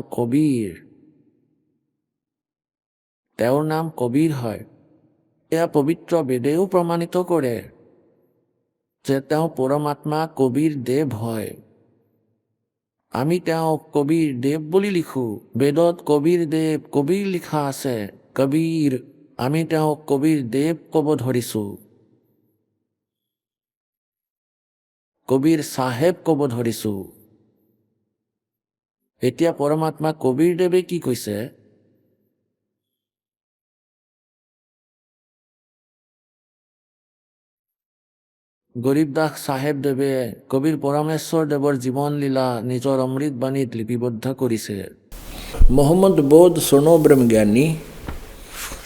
কবিৰ হয়। এয়া পবিত্ৰ বেদেও প্ৰমাণিত কৰে যে তেওঁ পৰমাত্মা কবিৰ দেৱ হয়। আমি তেওঁক কবিৰ দেৱ বুলি লিখোঁ। বেদত কবিৰ দেৱ, কবিৰ লিখা আছে, কবিৰ। আমি তেওঁক কবিৰ দেৱ ক'ব ধৰিছোঁ। কবিৰ চাহেব ক'ব ধৰিছোঁ। এতিয়া পৰমাত্মা কবিৰদেৱে কি কৈছে? গৰীবদাস চাহেবদেৱে কবিৰ পৰমেশ্বৰ দেৱৰ জীৱন লীলা নিজৰ অমৃতবাণীত লিপিবদ্ধ কৰিছে। मोहम्मद बोध सुनो ब्रह्म ज्ञानी,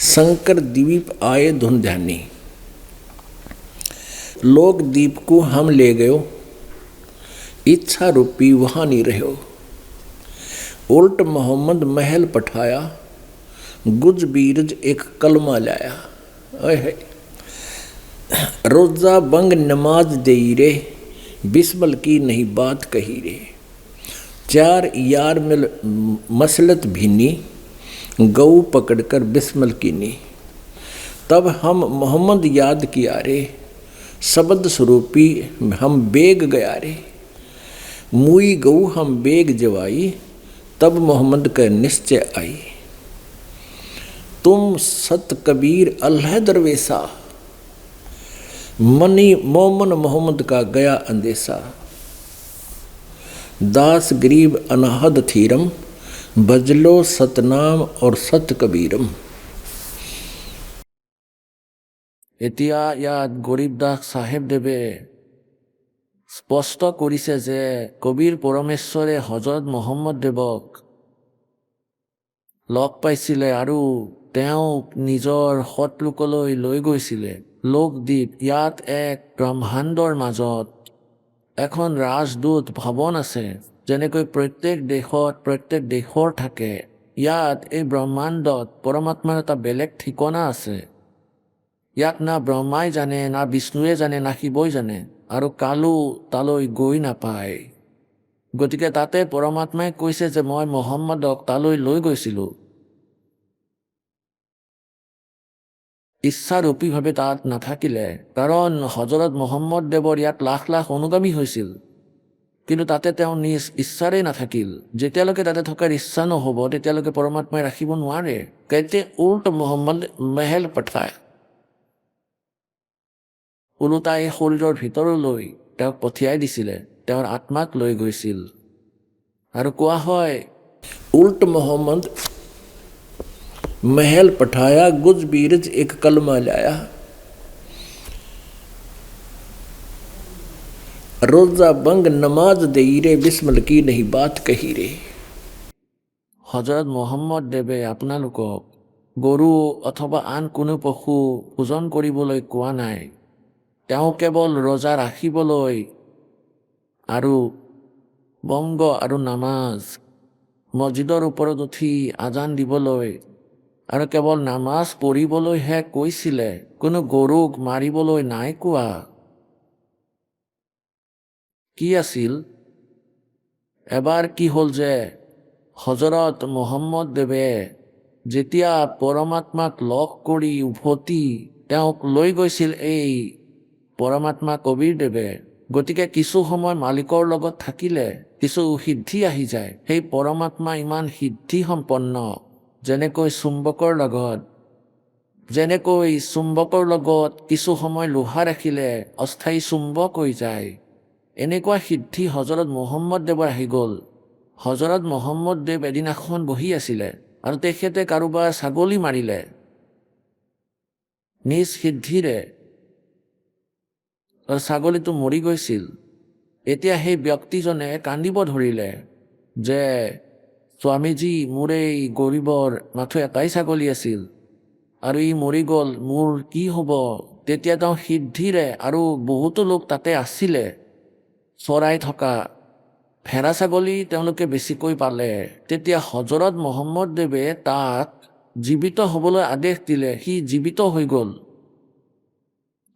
शंकर द्वीप आए धुन ध्यानी। लोक दीप को हम ले गयो, इच्छा रूपी वहाँ नहीं रहो। उल्ट मोहम्मद महल पठाया, गुज बीरज एक कलमा लाया। रोजा बंग नमाज दे रे, बिस्मल की नहीं बात कही रे। चार यार मिल मसलत भीनी, गऊ पकड़कर बिस्मल कीनी। तब हम मोहम्मद याद किया रे, शब्द स्वरूपी हम बेग गया रे। मुई गऊ हम बेग जवाई, तब मोहम्मद का निश्चय आई। तुम सत कबीर अल्लाह दरवेसा, मनी मोमन मोहम्मद का गया अंदेशा। दास गरीब अनाहद थीरम, भजलो सतनाम और सत कबीरम। এতিয়া ইয়াত গৰীবদাস চাহেবদেৱে স্পষ্ট কৰিছে যে কবিৰ পৰমেশ্বৰে হজৰত মহম্মদ দেৱক লগ পাইছিলে আৰু তেওঁক নিজৰ সৎলোকলৈ লৈ গৈছিলে। লোকদ্বীপ, ইয়াত এক ব্ৰহ্মাণ্ডৰ মাজত এখন ৰাজদূত ভৱন আছে। যেনেকৈ প্ৰত্যেক দেশৰ থাকে, ইয়াত এই ব্ৰহ্মাণ্ডত পৰমাত্মাৰ এটা বেলেগ ঠিকনা আছে। ইয়াক না ব্ৰহ্মাই জানে, না বিষ্ণুৱে জানে, না শিৱই জানে, আৰু কালো তালৈ গৈ নাপায়। গতিকে তাতে পৰমাত্মাই কৈছে যে মই মহম্মদক তালৈ লৈ গৈছিলোঁ। ইচ্ছাৰূপীভাৱে তাত নাথাকিলে, কাৰণ হজৰত মহম্মদ দেৱৰ ইয়াত লাখ লাখ অনুগামী হৈছিল, কিন্তু তাতে তেওঁ নিজ ইচ্ছাৰেই নাথাকিল। যেতিয়ালৈকে তাতে থকাৰ ইচ্ছা নহ'ব তেতিয়ালৈকে পৰমাত্মাই ৰাখিব নোৱাৰে। कहते उल्ट मोहम्मद महल पठाয়, ওলোটাই শৰীৰৰ ভিতৰলৈ তেওঁক পঠিয়াই দিছিলে, তেওঁৰ আত্মাক লৈ গৈছিল। আৰু কোৱা হয় উল্ট মোহাম্মদ महल पठाया, गुज बीरज एक कलमा लाया। रोजा बंग नमाज दे रे, बिस्मल की नहीं बात कही रे। হজৰত মহম্মদ দেৱে আপোনালোকক গৰু অথবা আন কোনো পশু পূজন কৰিবলৈ কোৱা নাই। তেওঁ কেৱল ৰোজা ৰাখিবলৈ আৰু বংগ আৰু নামাজ, মছজিদৰ ওপৰত উঠি আজান দিবলৈ আৰু কেৱল নামাজ পঢ়িবলৈহে কৈছিলে, কোনো গৰুক মাৰিবলৈ নাই কোৱা। কি আছিল? এবাৰ কি হ'ল যে হজৰত মহম্মদ দেৱে যেতিয়া পৰমাত্মাক লগ কৰি উভতি তেওঁক লৈ গৈছিল এই পৰমাত্মা কবিৰদেৱে, গতিকে কিছু সময় মালিকৰ লগত থাকিলে কিছু সিদ্ধি আহি যায়। সেই পৰমাত্মা ইমান সিদ্ধি সম্পন্ন, যেনেকৈ চুম্বকৰ লগত কিছু সময় লোহা ৰাখিলে অস্থায়ী চুম্বক হৈ যায়, এনেকুৱা সিদ্ধি হজৰত মহম্মদ দেৱৰ আহি গ'ল। হজৰত মহম্মদ দেৱ এদিনাখন বহি আছিলে আৰু তেখেতে কাৰোবাৰ ছাগলী মাৰিলে নিজ সিদ্ধিৰে, আৰু ছাগলীটো মৰি গৈছিল। এতিয়া সেই ব্যক্তিজনে কান্দিব ধৰিলে যে স্বামীজী, মোৰ এই গৰীবৰ মাথো এটাই ছাগলী আছিল আৰু ই মৰি গ'ল, মোৰ কি হ'ব? তেতিয়া তেওঁ সিদ্ধিৰে, আৰু বহুতো লোক তাতে আছিলে, চৰাই থকা ভেড়া ছাগলী তেওঁলোকে বেছিকৈ পালে। তেতিয়া হজৰত মহম্মদ দেৱে তাক জীৱিত হ'বলৈ আদেশ দিলে, সি জীৱিত হৈ গ'ল।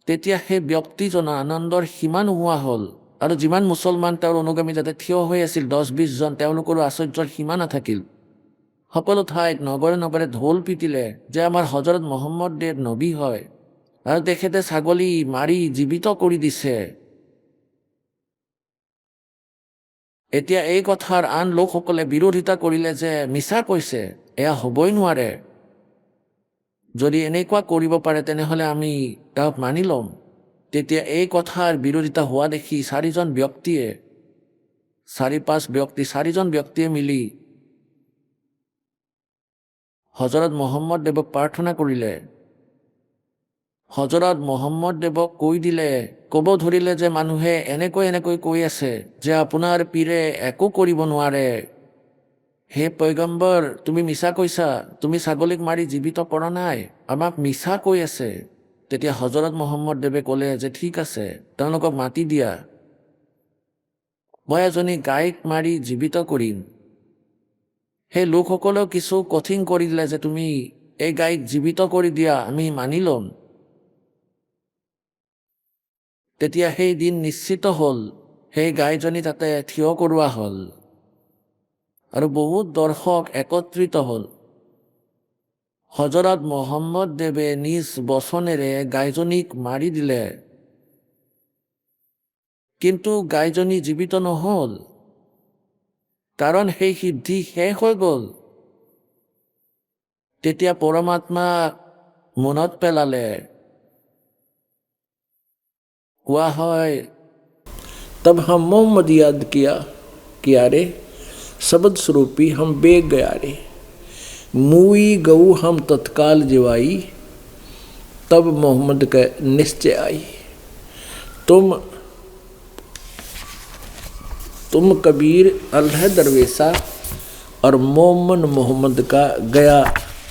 তেতিয়া সেই ব্যক্তিজনৰ আনন্দৰ সীমা নোহোৱা হ'ল, আৰু যিমান মুছলমান তেওঁৰ অনুগামী যাতে থিয় হৈ আছিল 10-20 জন, তেওঁলোকৰো আশ্চৰ্যৰ সীমা নাথাকিল। সকলো ঠাইত নগৰে নগৰে ঢোল পিটিলে যে আমাৰ হজৰত মহম্মদ দেৱ নবী হয়, আৰু তেখেতে ছাগলী মাৰি জীৱিত কৰি দিছে। এতিয়া এই কথাৰ আন লোকসকলে বিৰোধিতা কৰিলে যে মিছা কৈছে, এয়া হ'বই নোৱাৰে। যদি এনেকুৱা কৰিব পাৰে তেনেহ'লে আমি তেওঁক মানি ল'ম। তেতিয়া এই কথাৰ বিৰোধিতা হোৱা দেখি চাৰিজন ব্যক্তিয়ে মিলি হজৰত মহম্মদ দেৱক প্ৰাৰ্থনা কৰিলে। হজৰত মহম্মদ দেৱক ক'ব ধৰিলে যে মানুহে এনেকৈ কৈ আছে যে আপোনাৰ পীৰে একো কৰিব নোৱাৰে। হে পয়গম্বৰ, তুমি মিছা কৈছা, তুমি ছাগলীক মাৰি জীৱিত কৰা নাই, আমাক মিছা কৈ আছে। তেতিয়া হজৰত মহম্মদ দেৱে ক'লে যে ঠিক আছে, তেওঁলোকক মাতি দিয়া, মই এজনী গাইক মাৰি জীৱিত কৰিম। সেই লোকসকলেও কিছু কঠিন কৰি দিলে যে তুমি এই গাইক জীৱিত কৰি দিয়া, আমি মানি ল'ম। তেতিয়া সেই দিন নিশ্চিত হ'ল, সেই গাইজনী তাতে থিয় কৰোৱা হ'ল আৰু বহুত দৰ্শক একত্ৰিত হ'ল। হজৰত মহম্মদ দেৱে নিজ বচনেৰে গাইজনীক মাৰি দিলে, কিন্তু গাইজনী জীৱিত নহ'ল, কাৰণ সেই সিদ্ধি শেষ হৈ গ'ল। তেতিয়া পৰমাত্মাক মনত পেলালে। কোৱা হয়, तब हम मोहम्मद याद किया रे शब्द स्वरूपी हम बेग गया रे मुई गऊ हम तत्काल जिवाई तब मोहम्मद के निश्चय आई तुम कबीर अल्लाह दरवेशा और मोमन मोहम्मद का गया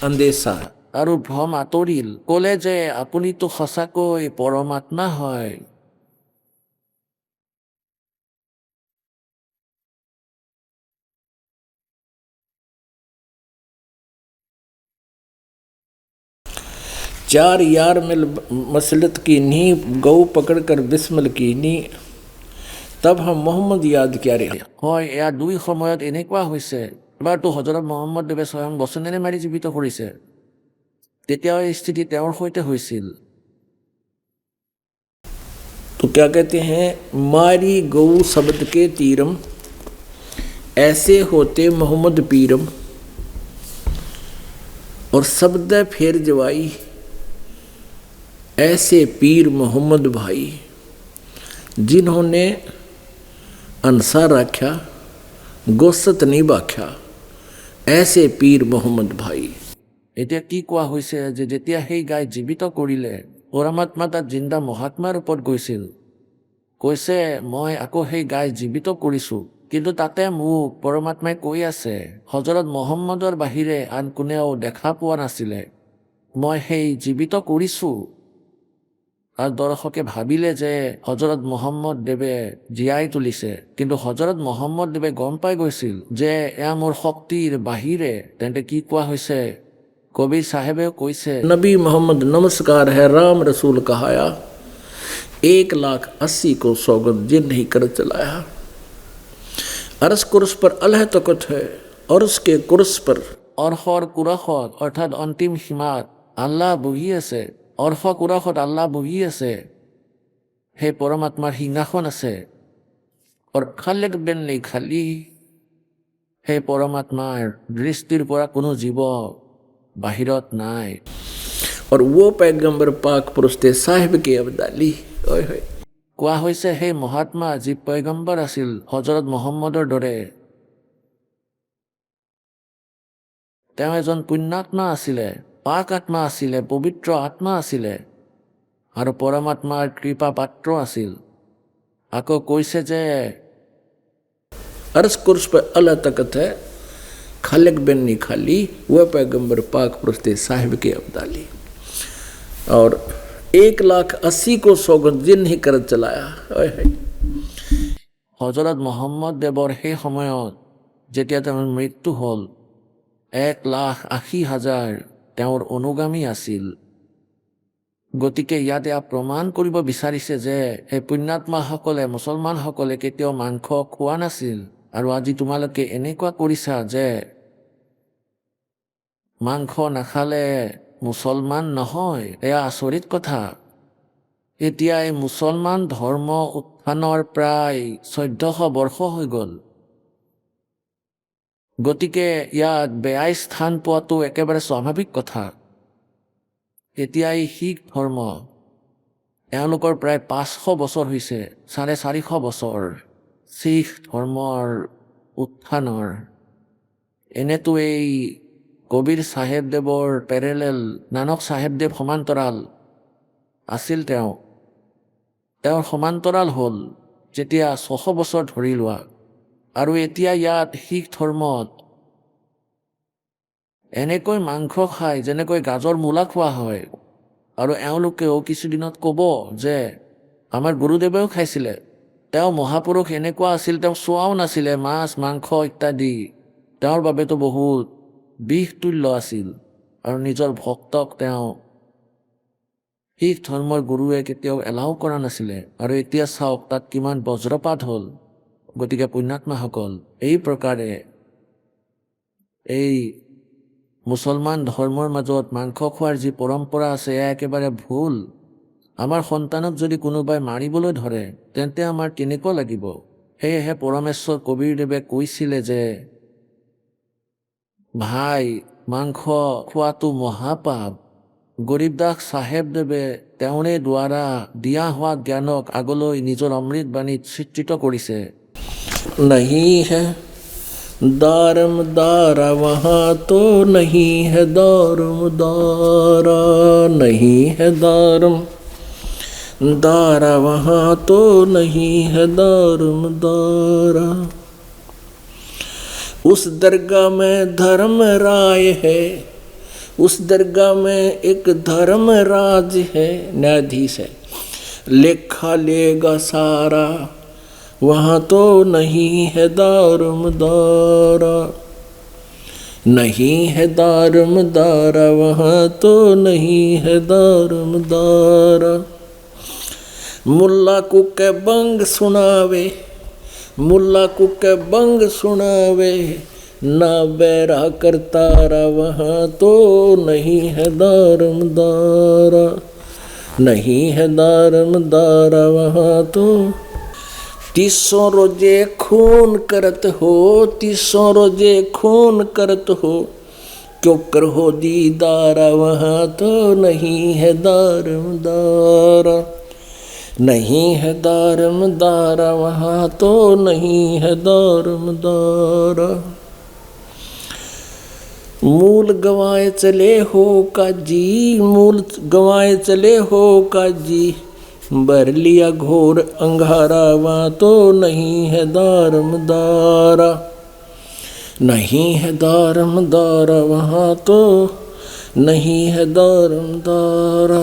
अंदेशा। আৰু ভ্ৰম আঁতৰিল, ক'লে যে আপুনিতো সঁচাকৈ পৰমাত্মা হয়। चार यार मिल मसलत की नी गऊ पकड़कर बिस्मिल की नी तब हम मोहम्मद याद किया रे। হয়, এয়া দুই সময়ত এনেকুৱা হৈছে। এবাৰতো হজৰত মহম্মদ দেৱে স্বয়ং বচনেৰে মাৰি জীৱিত কৰিছে, তেতিয়াও এই স্থিতি তেওঁৰ সৈতে হৈছিল। तो क्या कहते हैं, मारी गऊ शब्द के तीरम ऐसे होते मोहम्मद पीरम और शब्द फिर जवाई ऐसे पीर मोहम्मद भाई जिन्होंने अनसा रखा गोसत नहीं बाख्या ऐसे पीर मोहम्मद भाई। এতিয়া কি কোৱা হৈছে যে যেতিয়া সেই গাই জীৱিত কৰিলে, পৰমাত্মা তাত জিন্দা মহাত্মাৰ ওপৰত গৈছিল, কৈছে মই আকৌ সেই গাই জীৱিত কৰিছোঁ, কিন্তু তাতে মোক পৰমাত্মাই কৈ আছে হজৰত মহম্মদৰ বাহিৰে আন কোনেও দেখা পোৱা নাছিলে, মই সেই জীৱিত কৰিছোঁ। আৰু দৰ্শকে ভাবিলে যে হজৰত মহম্মদ দেৱে জীয়াই তুলিছে, কিন্তু হজৰত মহম্মদ দেৱে গম পাই গৈছিল যে এয়া মোৰ শক্তিৰ বাহিৰে। তেন্তে কি কোৱা হৈছে, কবিৰ চাহেবেও কৈছে, नबी मोहम्मद नमस्कार है राम रसूल कहाया 1,80,000 को सौगंध जिन नहीं कर चलाया। अरस कुर्स पर अल्लाह तकत है और उसके कुर्स पर অৰ্শৰ কুৰশত অৰ্থাৎ অন্তিম সীমাত আল্লাহ বহি আছে, অৰ্শ কুৰশত আল্লাহ বহি আছে, সেই পৰমাত্মাৰ সিংহাসন আছে। খালেক বেনলি খালি, সেই পৰমাত্মাৰ দৃষ্টিৰ পৰা কোনো জীৱ বাহিৰত নাই। और वो पैगंबर पाक पुरुष थे साहिब के अब्दाली। ओए होए কোৱা হৈছে সেই মহাত্মা যি পয়গম্বৰ আছিল হজৰত মহম্মদৰ দৰে, তেওঁ এজন পুণ্যাত্মা আছিলে, পাক আত্মা আছিলে, পবিত্ৰ আত্মা আছিলে আৰু পৰমাত্মাৰ কৃপা পাত্ৰ আছিল। আকৌ কৈছে যে अरस कुर्स पर अल्लाह तकत है खालिक बेननी खाली वह पैगंबर पाक पुरुष थे साहिब के अब्दाली और 1,80,000 को सौगंध जिन नहीं कर चलाया। ओए होए হজৰত মহম্মদ দেৱৰ সেই সময়ত যেতিয়া তেওঁৰ মৃত্যু হ'ল, 1,80,000 তেওঁৰ অনুগামী আছিল। গতিকে ইয়াতে প্ৰমাণ কৰিব বিচাৰিছে যে সেই পুণ্যাত্মাসকলে, মুছলমানসকলে কেতিয়াও মাংস খোৱা নাছিল, আৰু আজি তোমালোকে এনেকুৱা কৰিছা যে মাংস নাখালে মুছলমান নহয়, এয়া আচৰিত কথা। এতিয়া এই মুছলমান ধৰ্ম উত্থানৰ প্ৰায় 1400 বৰ্ষ হৈ গ'ল। গতিকে ইয়াত বেয়াই স্থান পোৱাটো একেবাৰে স্বাভাৱিক কথা। এতিয়া এই শিখ ধৰ্ম, এওঁলোকৰ প্ৰায় 500 বছৰ হৈছে, 450 বছৰ শিখ ধৰ্মৰ উত্থানৰ। এনেতো এই কবিৰ চাহেবদেৱৰ পেৰেলেল নানক চাহেবদেৱ সমান্তৰাল আছিল। তেওঁৰ সমান্তৰাল হ'ল যেতিয়া 600 বছৰ ধৰি লোৱা। আৰু এতিয়া ইয়াত শিখ ধৰ্মত এনেকৈ মাংস খায় যেনেকৈ গাজৰ মূলা খোৱা হয়। আৰু এওঁলোকেও কিছুদিনত ক'ব যে আমাৰ গুৰুদেৱেও খাইছিলে, তেওঁ মহাপুৰুষ এনেকুৱা আছিল, তেওঁ চোৱাও নাছিলে মাছ মাংস ইত্যাদি। তেওঁৰ বাবেতো বহুত বিষতুল্য আছিল। আৰু নিজৰ ভক্তক তেওঁ শিখ ধৰ্মৰ গুৰুৱে কেতিয়াও এলাও কৰা নাছিলে। আৰু এতিয়া চাওক তাত কিমান বজ্ৰপাত হ'ল। গতিকে পুণ্যাত্মাসকল, এই প্ৰকাৰে এই মুছলমান ধৰ্মৰ মাজত মাংস খোৱাৰ যি পৰম্পৰা আছে, এয়া একেবাৰে ভুল। আমাৰ সন্তানক যদি কোনোবাই মাৰিবলৈ ধৰে তেন্তে আমাৰ কেনেকুৱা লাগিব? সেয়েহে পৰমেশ্বৰ কবীৰদেৱে কৈছিলে যে ভাই, মাংস খোৱাটো মহাপাপ। গৰীবদাস চাহেবদেৱে তেওঁৰে দ্বাৰা দিয়া হোৱা জ্ঞানক আগলৈ নিজৰ অমৃতবাণীত চিত্ৰিত কৰিছে। नहीं है दारमदारा वहाँ तो नहीं है दारमदारा, नहीं है दारमदारा वहाँ तो नहीं है दारमदारा। उस दरगाह में धर्म राय है, उस दरगाह में एक धर्म राज है, न्यायाधीश है, लेखा लेगा सारा, वहाँ तो नहीं है दारमदारा, नहीं है दारमदारा, वहाँ तो नहीं है दारमदारा। मुल्ला को के बंग सुनावे, मुल्ला को के बंग सुनावे, ना बैरा करतारा, वहाँ तो नहीं है दारमदारा, नहीं है दारमदारा, वहाँ तो। 300 रोजे खून करत हो, 300 रोजे खून करत हो, क्यों कर हो दीदारा, वहाँ तो नहीं है दारमदारा, नहीं है दारमदारा, वहाँ तो नहीं है दारमदारा। मूल गवाए चले हो काजी, मूल गवाए चले हो काजी, भर लिया घोर अंगारा, वहाँ तो नहीं है दारमदारा, नहीं है दारमदारा, वहाँ तो नहीं है दारमदारा।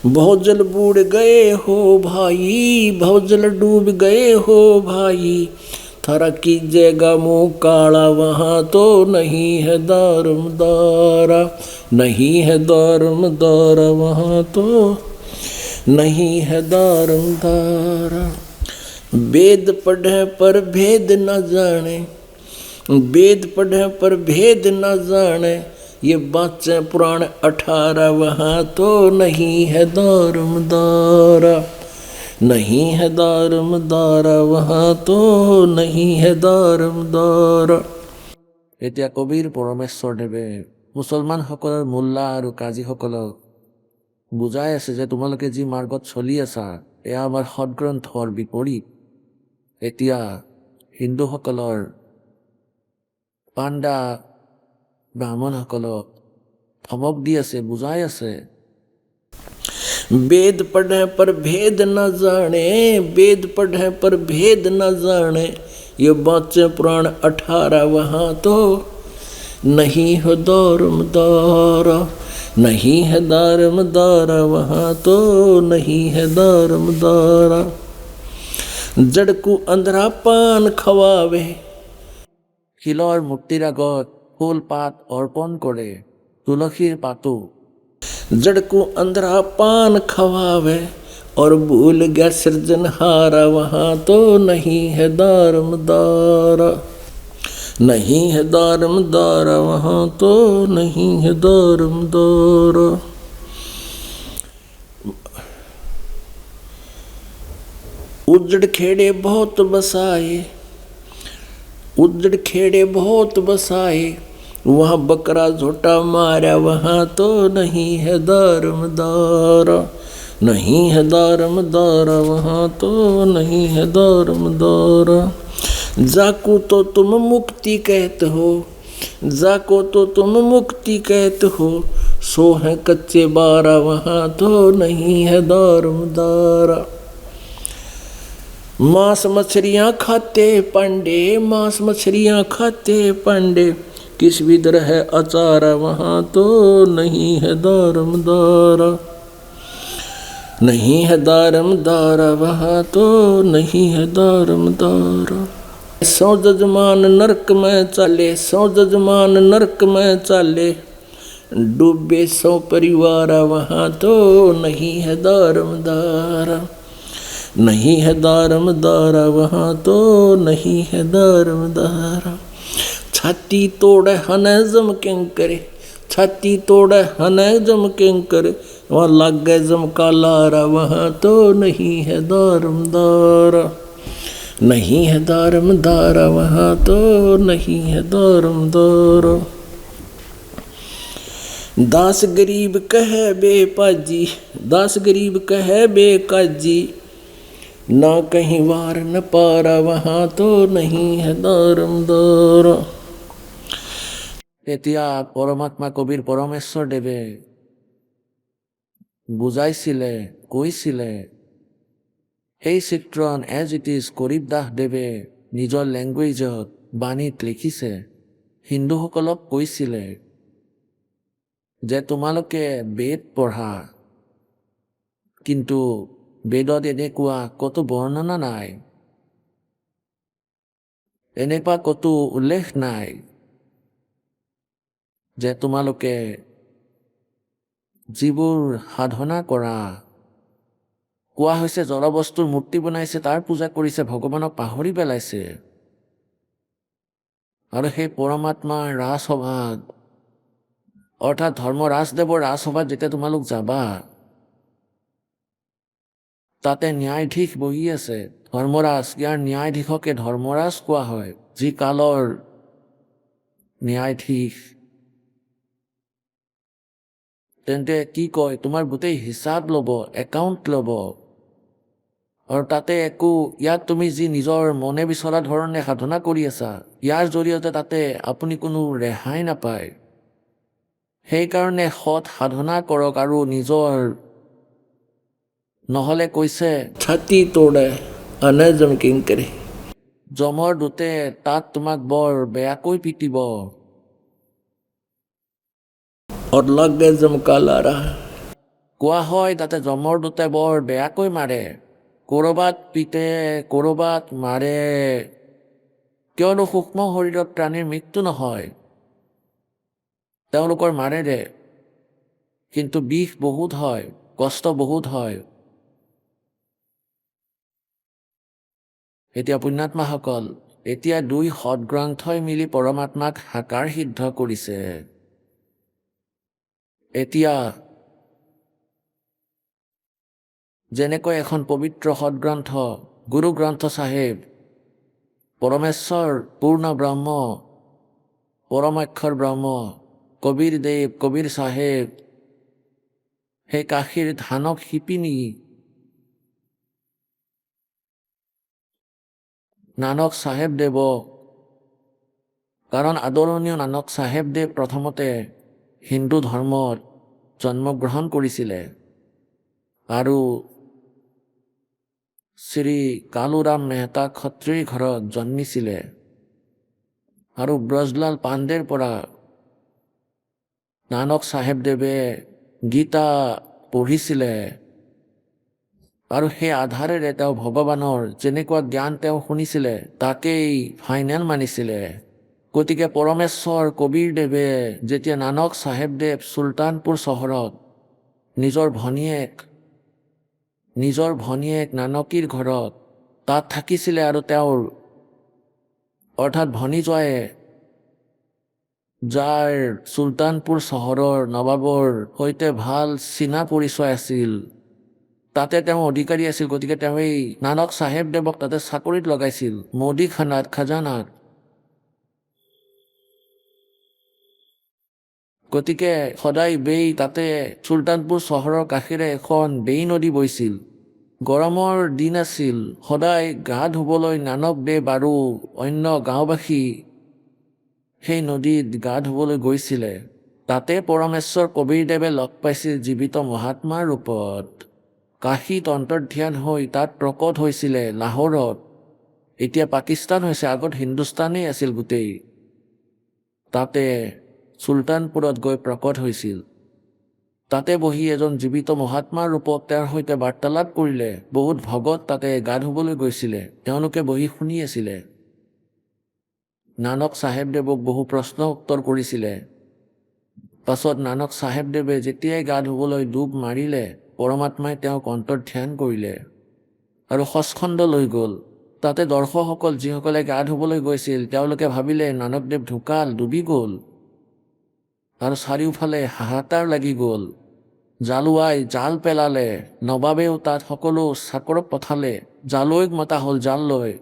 बहुत जल बूढ़ गए हो भाई, बहुत जल डूब गए हो भाई, थारा कीजिएगा मुँह काला, वहाँ तो नहीं है दारमदारा, नहीं है दारमदारा, वहाँ तो नहीं है दारमदारा। वेद पढ़े पर भेद न जाने, वेद पढ़े पर भेद न जाने, ये बातें पुराण 18, वहाँ तो नहीं है दारमदारा, नहीं है दारमदारा, वहाँ तो नहीं है दारमदारा। এতিয়া কবিৰ পৰমেশ্বৰদেৱে মুছলমানসকলৰ মোল্লা আৰু কাজীসকলক বুজাই আছে যে তোমালোকে যি মাৰ্গত চলি আছা এয়া আমাৰ সদগ্ৰন্থৰ বিপৰীত। এতিয়া হিন্দুসকলৰ পাণ্ডা ব্ৰাহ্মণসকলক ধমক দি আছে, বুজাই আছে। वेद पढ़े पर भेद न जाने, वेद पढ़े पर भेद न जाने, ये बातें पुराण 18, वहाँ तो नहीं है दारमदारा, नहीं है दारमदारा, वहाँ तो नहीं है दारमदारा। जड़ को अंधरा पान खवावे, শিলৰ মূৰ্তিৰ আগত ফুল পাত অৰ্পণ কৰে, তুলসীৰ পাতো। जड़ को अंधरा पान खवावे, और भूल गया सृजनहारा, वहाँ तो नहीं है दारमदारा, नहीं है दारमदारा, वहाँ तो नहीं है दारमदारा। उजड़ खेड़े बहुत बसाए, उजड़ खेड़े बहुत बसाए, वहाँ बकरा झोटा मारा, वहाँ तो नहीं है दारमदारा, नहीं है दारमदारा वहाँ तो नहीं है दारमदारा। जाको तो तुम मुक्ति कहते हो, जाको तो तुम मुक्ति कहते हो, सो है कच्चे बारा वहाँ तो नहीं है दारमदारा। मांस मछलियाँ खाते पांडे, मांस मछलियाँ खाते पांडे, किस विधर है अचारा वहाँ तो नहीं है दारमदारा। नहीं है दारमदारा वहाँ तो नहीं है दारमदारा। सौ जजमान नरक में चले, सौ जजमान नरक में चले, डूबे सौ परिवार वहाँ तो नहीं है दारमदारा। नहीं है दारमदारा वहाँ तो नहीं है दारमदारा। छाती तोड़े हनजम क्यों करे, छाती तोड़े हनजम क्यों करे, वहाँ लग गए जम का लारा वहाँ तो नहीं है दारमदारा। नहीं है दारमदारा वहाँ तो नहीं है दारमदारा। दास गरीब कहे बेपाजी, दास गरीब कहे बेकाजी, ना कहीं वार न पारा वहाँ तो नहीं है दारमदारा। তেতিয়া পৰমাত্মা কবিৰ পৰমেশ্বৰ দেৱে বুজাইছিলে, কৈছিলে। সেই চিত্ৰণ এজ ইট ইজ গৰীব দাস দেৱে নিজৰ লেংগুৱেজত বাণীত লিখিছে, হিন্দুসকলক কৈছিলে যে তোমালোকে বেদ পঢ়া, কিন্তু বেদত এনেকুৱা ক'তো বৰ্ণনা নাই, এনেকুৱা ক'তো উল্লেখ নাই যে তোমালোকে যিবোৰ সাধনা কৰা, কোৱা হৈছে জড়বস্তুৰ মূৰ্তি বনাইছে, তাৰ পূজা কৰিছে, ভগৱানক পাহৰি পেলাইছে। আৰু সেই পৰমাত্মাৰ ৰাজসভাত, অৰ্থাৎ ধৰ্ম ৰাজদেৱৰ ৰাজসভাত যেতিয়া তোমালোক যাবা, তাতে ন্যায়াধীশ বহি আছে, ধৰ্মৰাজ। ইয়াৰ ন্যায়াধীশকে ধৰ্মৰাজ কোৱা হয়, যি কালৰ ন্যায়াধীশ। তেন্তে কি কয়, তোমাৰ গোটেই হিচাপ ল'ব, একাউণ্ট ল'ব। আৰু তাতে একো, ইয়াত তুমি যি নিজৰ মনে বিচৰা ধৰণে সাধনা কৰি আছা, ইয়াৰ জৰিয়তে তাতে আপুনি কোনো ৰেহাই নাপায়। সেইকাৰণে সৎ সাধনা কৰক আৰু নিজৰ, নহ'লে কৈছে छाती तोड़े अनजम क्यों करे, যমৰ দূতে তাত তোমাক বৰ বেয়াকৈ পিটিব। और लग गए जम का लारा। কোৱা হয় তাতে যমৰ দূতে বৰ বেয়াকৈ মাৰে, ক'ৰবাত পিটে, ক'ৰবাত মাৰে। কিয়নো সূক্ষ্ম শৰীৰত প্ৰাণীৰ মৃত্যু নহয়, তেওঁলোকৰ মাৰেৰে, কিন্তু বিষ বহুত হয়, কষ্ট বহুত হয়। এতিয়া পুণ্যাত্মাসকল, এতিয়া দুই সৎগ্ৰন্থই মিলি পৰমাত্মাক সাকাৰ সিদ্ধ কৰিছে। এতিয়া যেনেকৈ এখন পবিত্ৰ সৎগ্ৰন্থ গুৰু গ্ৰন্থ চাহেব, পৰমেশ্বৰ পূৰ্ণ ব্ৰহ্ম, পৰমাক্ষৰ ব্ৰহ্ম, কবিৰ দেৱ, কবিৰ চাহেব, সেই কাশীৰ ধানক শিপিনী নানক চাহেব দেৱক, কাৰণ আদৰণীয় নানক চাহেব দেৱ প্ৰথমতে হিন্দু ধৰ্মত জন্মগ্ৰহণ কৰিছিলে আৰু শ্ৰী কালুৰাম মেহতা খত্ৰীৰ ঘৰত জন্মিছিলে। আৰু ব্ৰজলাল পাণ্ডেৰ পৰা নানক চাহেব দেৱে গীতা পঢ়িছিলে আৰু সেই আধাৰেৰে তেওঁ ভগৱানৰ যেনেকুৱা জ্ঞান তেওঁ শুনিছিলে তাকেই ফাইনেল মানিছিলে। গতিকে পৰমেশ্বৰ কবিৰ দেৱে যেতিয়া নানক চাহেব দেৱ চুলতানপুৰ চহৰত নিজৰ ভনীয়েক নানকীৰ ঘৰত তাত থাকিছিলে আৰু তেওঁৰ অৰ্থাৎ ভনীজোৱাই, যাৰ চুলতানপুৰ চহৰৰ নবাবৰ সৈতে ভাল চিনা পৰিচয় আছিল, তাতে তেওঁ অধিকাৰী আছিল। গতিকে তেওঁ এই নানক চাহেব দেৱক তাতে চাকৰিত লগাইছিল, মোদী খানাত, খাজানাত। গতিকে সদায় বেই তাতে চুলতানপুৰ চহৰৰ কাষেৰে এখন বেই নদী বৈছিল। গৰমৰ দিন আছিল, সদায় গা ধুবলৈ নানকদেৱ আৰু অন্য গাঁওবাসী সেই নদীত গা ধুবলৈ গৈছিলে। তাতে পৰমেশ্বৰ কবীৰদেৱে লগ পাইছিল জীৱিত মহাত্মাৰ ৰূপত। কাশীত অন্তৰ্ধান হৈ তাত প্ৰকট হৈছিলে লাহোৰত। এতিয়া পাকিস্তান হৈছে, আগত হিন্দুস্তানেই আছিল গোটেই। তাতে চুলতানপুৰত গৈ প্ৰকট হৈছিল। তাতে বহি এজন জীৱিত মহাত্মাৰ ৰূপত তেওঁৰ সৈতে বাৰ্তালাপ কৰিলে। বহুত ভগত তাতে গা ধুবলৈ গৈছিলে, তেওঁলোকে বহি শুনি আছিলে। নানক চাহেবদেৱক বহু প্ৰশ্ন উত্তৰ কৰিছিলে। পাছত নানক চাহেবদেৱে যেতিয়াই গা ধুবলৈ ডুব মাৰিলে, পৰমাত্মাই তেওঁক অন্তৰ্ধান কৰিলে আৰু সচখণ্ড লৈ গ'ল। তাতে দৰ্শকসকল যিসকলে গা ধুবলৈ গৈছিল, তেওঁলোকে ভাবিলে নানকদেৱ ঢুকাল, ডুবি গ'ল। আৰু চাৰিওফালে হাহাকাৰ লাগি গ'ল। জালুৱাই জাল পেলালে, নবাবেও তাত সকলো চাকৰক পঠালে, জালুৱৈক মতা হ'ল জাল লৈ।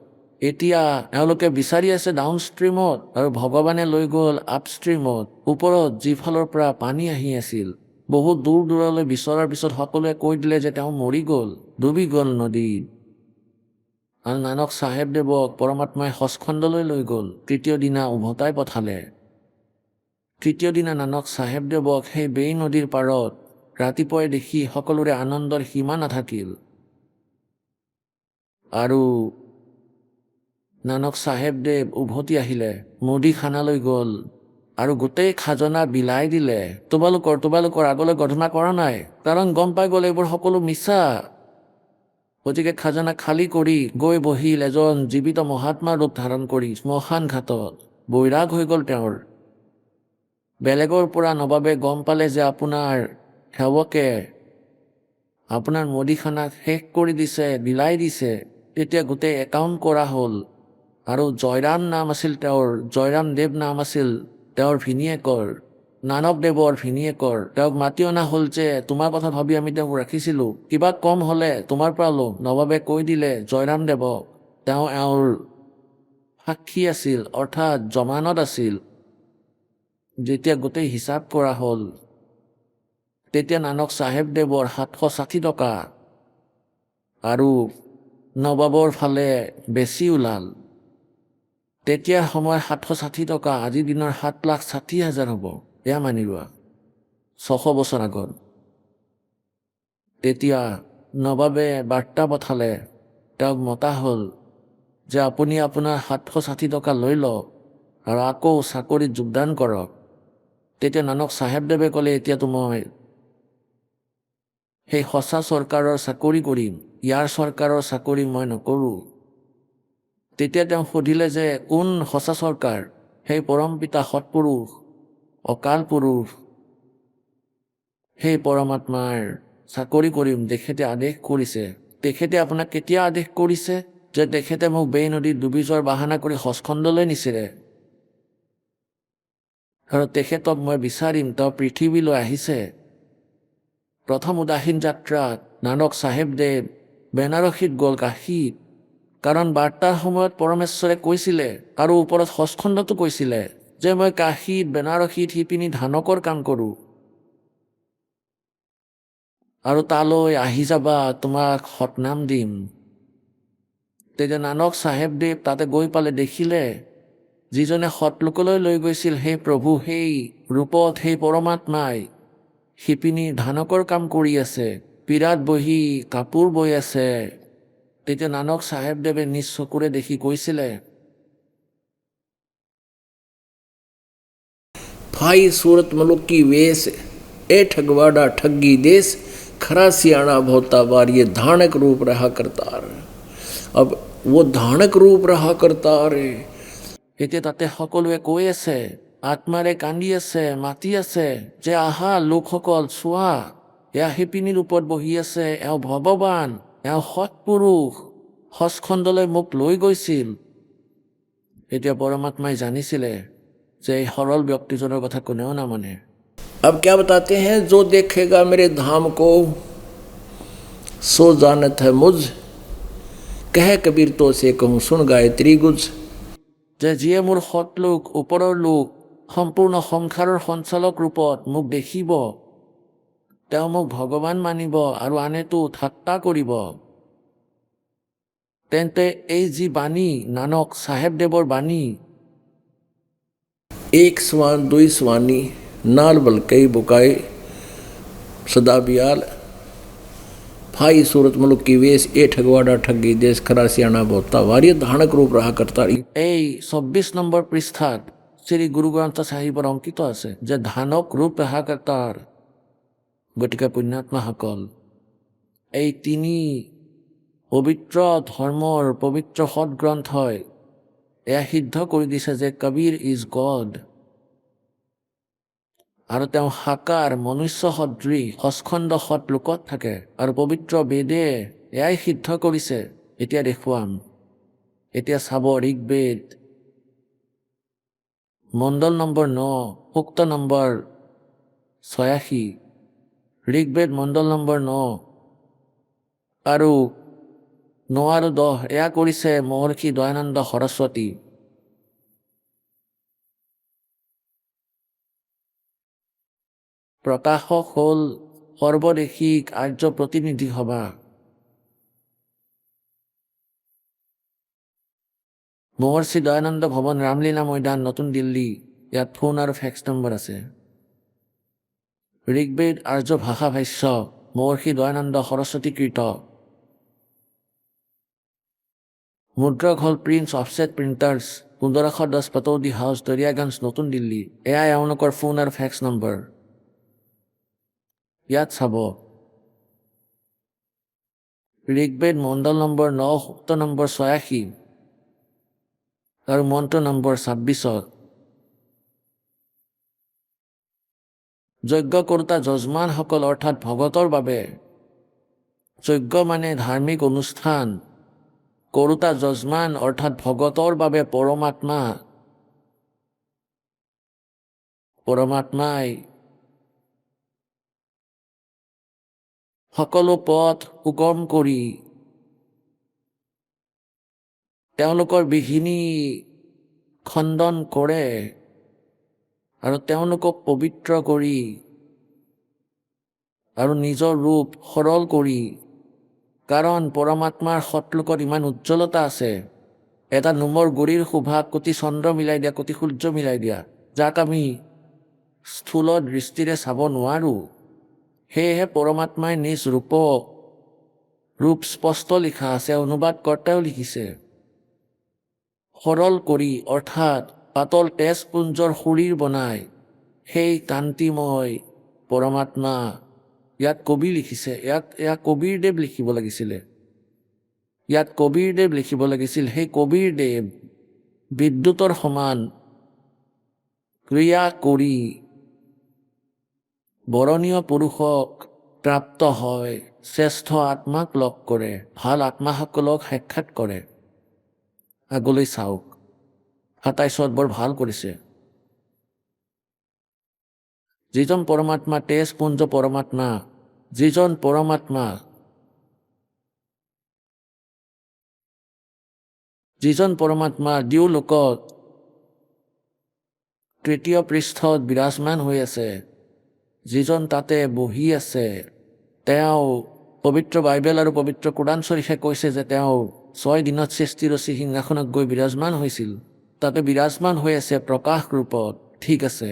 এতিয়া এওঁলোকে বিচাৰি আছে ডাউন ষ্ট্ৰীমত আৰু ভগৱানে লৈ গ'ল আপষ্ট্ৰীমত। ওপৰত যিফালৰ পৰা পানী আহি আছিল, বহুত দূৰ দূৰলৈ বিচৰাৰ পিছত সকলোৱে কৈ দিলে যে তেওঁ মৰি গ'ল, ডুবি গ'ল নদীত। আৰু নানক চাহেবদেৱক পৰমাত্মাই সচখণ্ডলৈ লৈ গ'ল। তৃতীয় দিনা উভতাই পঠালে। তৃতীয় দিনা নানক চাহেবদেৱক সেই বেই নদীৰ পাৰত ৰাতিপুৱাই দেখি সকলোৰে আনন্দৰ সীমা নাথাকিল। আৰু নানক চাহেবদেৱ উভতি আহিলে, মুদীখানালৈ গ'ল আৰু গোটেই খাজনা বিলাই দিলে। তোমালোকৰ আগলৈ গধনা কৰা নাই, কাৰণ গম পাই গ'ল এইবোৰ সকলো মিছা। গতিকে খাজানা খালী কৰি গৈ বহিল এজন জীৱিত মহাত্মাৰ ৰূপ ধাৰণ কৰি শ্মশান ঘাটত। বৈৰাগ হৈ গ'ল তেওঁৰ। বেলেগৰ পৰা নবাবে গম পালে যে আপোনাৰ সেৱকে আপোনাৰ মুদীখানা শেষ কৰি দিছে, বিলাই দিছে। তেতিয়া গোটেই একাউণ্ট কৰা হ'ল। আৰু জয়ৰাম নাম আছিল তেওঁৰ, জয়ৰাম দেৱ নাম আছিল তেওঁৰ ভিনীয়েকৰ, নানকদেৱৰ ভিনীয়েকৰ। তেওঁক মাতি অনা হ'ল যে তোমাৰ কথা ভাবি আমি তেওঁক ৰাখিছিলোঁ, কিবা কম হ'লে তোমাৰ পৰা ল'ম। নবাবে কৈ দিলে জয়ৰাম দেৱক, তেওঁ এওঁৰ সাক্ষী আছিল, অৰ্থাৎ জমানত আছিল। যেতিয়া গোটেই হিচাপ কৰা হ'ল, তেতিয়া নানক চাহেবদেৱৰ 760 টকা আৰু নবাবৰ ফালে বেছি ওলাল। তেতিয়া সময় 760 টকা আজিৰ দিনৰ 7,60,000 হ'ব। এয়া মানি লোৱা 600 বছৰ আগত। তেতিয়া নবাবে বাৰ্তা পঠালে, তেওঁক মতা হ'ল যে আপুনি আপোনাৰ 760 টকা লৈ লওক আৰু আকৌ চাকৰিত যোগদান কৰক। তেতিয়া নানক চাহেবদেৱে ক'লে, এতিয়াতো মই সেই সঁচা চৰকাৰৰ চাকৰি কৰিম, ইয়াৰ চৰকাৰৰ চাকৰি মই নকৰোঁ। তেতিয়া তেওঁ সুধিলে যে কোন সঁচা চৰকাৰ? সেই পৰম পিতা সৎপুৰুষ, অকাল পুৰুষ, সেই পৰমাত্মাৰ চাকৰি কৰিম, তেখেতে আদেশ কৰিছে। তেখেতে আপোনাক কেতিয়া আদেশ কৰিছে? যে তেখেতে মোক বেই নদীত ডুবি যোৱাৰ বাহানা কৰি সচখণ্ডলৈ নিছিলে আৰু তেখেতক মই বিচাৰিম, তেওঁ পৃথিৱীলৈ আহিছে। প্ৰথম উদাসীন যাত্ৰাত নানক চাহেবদেৱ বেনাৰসীত গ'ল, কাশীত। কাৰণ বাৰ্তাৰ সময়ত পৰমেশ্বৰে কৈছিলে আৰু ওপৰত সচখণ্ডতো কৈছিলে যে মই কাশীত বেনাৰসীত শিপিনী ধানকৰ কাম কৰোঁ আৰু তালৈ আহি যাবা, তোমাক সতনাম দিম। তেতিয়া নানক চাহেবদেৱ তাতে গৈ পালে, দেখিলে যিজনে সতলোকলৈ লৈ গৈছিল সেই প্ৰভু, সেই ৰূপত সেই পৰমাত্মাই শিপিনী ধানকৰ কাম কৰি আছে, পীৰাত বহি কাপোৰ বৈ আছে। তেতিয়া নানক চাহেবদেৱে নিজ চকুৰে দেখি কৈছিলে, फाई सूरत मलुक की वेश, ए ठगवाड़ा ठगी देश, खरा सियाणा भोता बार, ये धानक रूप रहा करतार। अब वो धानक रूप रहा करतार। এতিয়া তাতে সকলোৱে কৈ আছে, আত্মাৰে কান্দি আছে, মাতি আছে যে আহা লোকসকল, চোৱা, এয়া শিপিনী ৰূপত বহি আছে, এওঁ ভগৱান, এওঁ সৎপুৰুষ, সচখণ্ডলৈ মোক লৈ গৈছিল। এতিয়া পৰমাত্মাই জানিছিলে যে এই সৰল ব্যক্তিজনৰ কথা কোনেও নামানে। अब क्या बताते हैं, जो देखेगा मेरे धाम को सो जानत है मुझ, कह कबीर तो से कहूँ सुन गायत्री गुज। যে যিয়ে মোৰ সৎ লোক, ওপৰৰ লোক, সম্পূৰ্ণ সংসাৰৰ সঞ্চালক ৰূপত মোক দেখিব, তেওঁ মোক ভগৱান মানিব আৰু আনেতো ঠাট্টা কৰিব, তেন্তে এই যি বাণী নানক চাহেবদেৱৰ বাণী, एक स्वान दुई स्वानी नाल बलकई बुकाए सदा बियाल फाई सूरत मुल्क की वेश ए ठगवाड़ा ठगी देश खरा सियाना बोता वारिय धानक रूप रहा करता এই ২৪ নম্বৰ পৃষ্ঠাত শ্ৰী গুৰু গ্ৰন্থ চাহিবৰ অংকিত আছে যে ধানক ৰূপ ৰেহা কৰ্তাৰ। গতিকে পুণ্যাত্মাসকল, এই তিনি পবিত্ৰ ধৰ্মৰ পবিত্ৰ সৎগ্ৰন্থই এয়া সিদ্ধ কৰি দিছে যে কবীৰ ইজ গড, আৰু তেওঁ সাকাৰ মনুষ্য সদৃশ সস্খণ্ড সৎ লোকত থাকে। আৰু পবিত্ৰ বেদে এয়াই সিদ্ধ কৰিছে। এতিয়া দেখুৱাম, এতিয়া চাব ঋগ্বেদ মণ্ডল নম্বৰ ৯ সূক্ত নম্বৰ ৮৬, ঋগ্বেদ মণ্ডল নম্বৰ ৯ আৰু ৯ আৰু ১০ এয়া কৰিছে মহৰ্ষি দয়ানন্দ সৰস্বতী। প্ৰকাশক হ'ল সৰ্বদেশিক আৰ্য প্ৰতিনিধি সভা। মহৰ্ষি দয়ানন্দ ভৱন, ৰামলীলা মৈদান, নতুন দিল্লী। ইয়াত ফোন আৰু ফেক্স নম্বৰ আছে। ঋগ্বেদ আৰ্য ভাষা ভাষ্য মহৰ্ষি দয়ানন্দ সৰস্বতীকৃত। মুদ্ৰক হ'ল prince offset printers, 1510 পটৌদি house, Daryaganj, নতুন দিল্লী। এয়াই এওঁলোকৰ ফোন আৰু ফেক্স নম্বৰ। ইয়াত চাব ঋগ্বেদ মণ্ডল নম্বৰ ৯ সূক্ত নম্বৰ ৮৬ আৰু মন্ত্ৰ নম্বৰ ২৬। যজ্ঞ কৰোতা যজমানসকল অৰ্থাৎ ভগতৰ বাবে, যজ্ঞ মানে ধাৰ্মিক অনুষ্ঠান, কৰোতা যজমান অৰ্থাৎ ভগতৰ বাবে পৰমাত্মা, পৰমাত্মাই সকলো পথ সুগম কৰি তেওঁলোকৰ বিঘিনি খণ্ডন কৰে আৰু তেওঁলোকক পবিত্ৰ কৰি আৰু নিজৰ ৰূপ সৰল কৰি, কাৰণ পৰমাত্মাৰ সৎলোকত ইমান উজ্জ্বলতা আছে। এটা নোমৰ গুৰিৰ শোভা কোটি চন্দ্ৰ মিলাই দিয়া, কোটি সূৰ্য মিলাই দিয়া, যাক আমি স্থূল দৃষ্টিৰে চাব নোৱাৰোঁ। সেয়েহে পৰমাত্মাই নিজ ৰূপ স্পষ্ট লিখা আছে, অনুবাদ কৰ্তাও লিখিছে। সৰল কৰি অৰ্থাৎ পাতল তেজপুঞ্জৰ শৰীৰ বনাই সেই কান্তিময় পৰমাত্মা, ইয়াত কবি লিখিছে, ইয়াক কবীৰদেৱ লিখিব লাগিছিলে, ইয়াত কবীৰদেৱ লিখিব লাগিছিল। সেই কবীৰদেৱ বিদ্যুতৰ সমান ক্ৰিয়া কৰি বৰণীয় পুৰুষক প্ৰাপ্ত হয়, শ্ৰেষ্ঠ আত্মাক লগ কৰে, ভাল আত্মাসকলক সাক্ষাৎ কৰে। আগলৈ চাওক, ২৭ত বৰ ভাল কৰিছে। যিজন পৰমাত্মা তেজপুঞ্জ পৰমাত্মা, যিজন পৰমাত্মা, যিজন পৰমাত্মা দিওলোকত তৃতীয় পৃষ্ঠত বিৰাজমান হৈ আছে, যিজন তাতে বহি আছে, তেওঁ পবিত্ৰ বাইবেল আৰু পবিত্ৰ কোৰাণ শ্বৰীফে কৈছে যে তেওঁ ৬ দিনত সৃষ্টি ৰচি সিংহাসনত গৈ বিৰাজমান হৈছিল। তাতে বিৰাজমান হৈ আছে প্ৰকাশ ৰূপত। ঠিক আছে,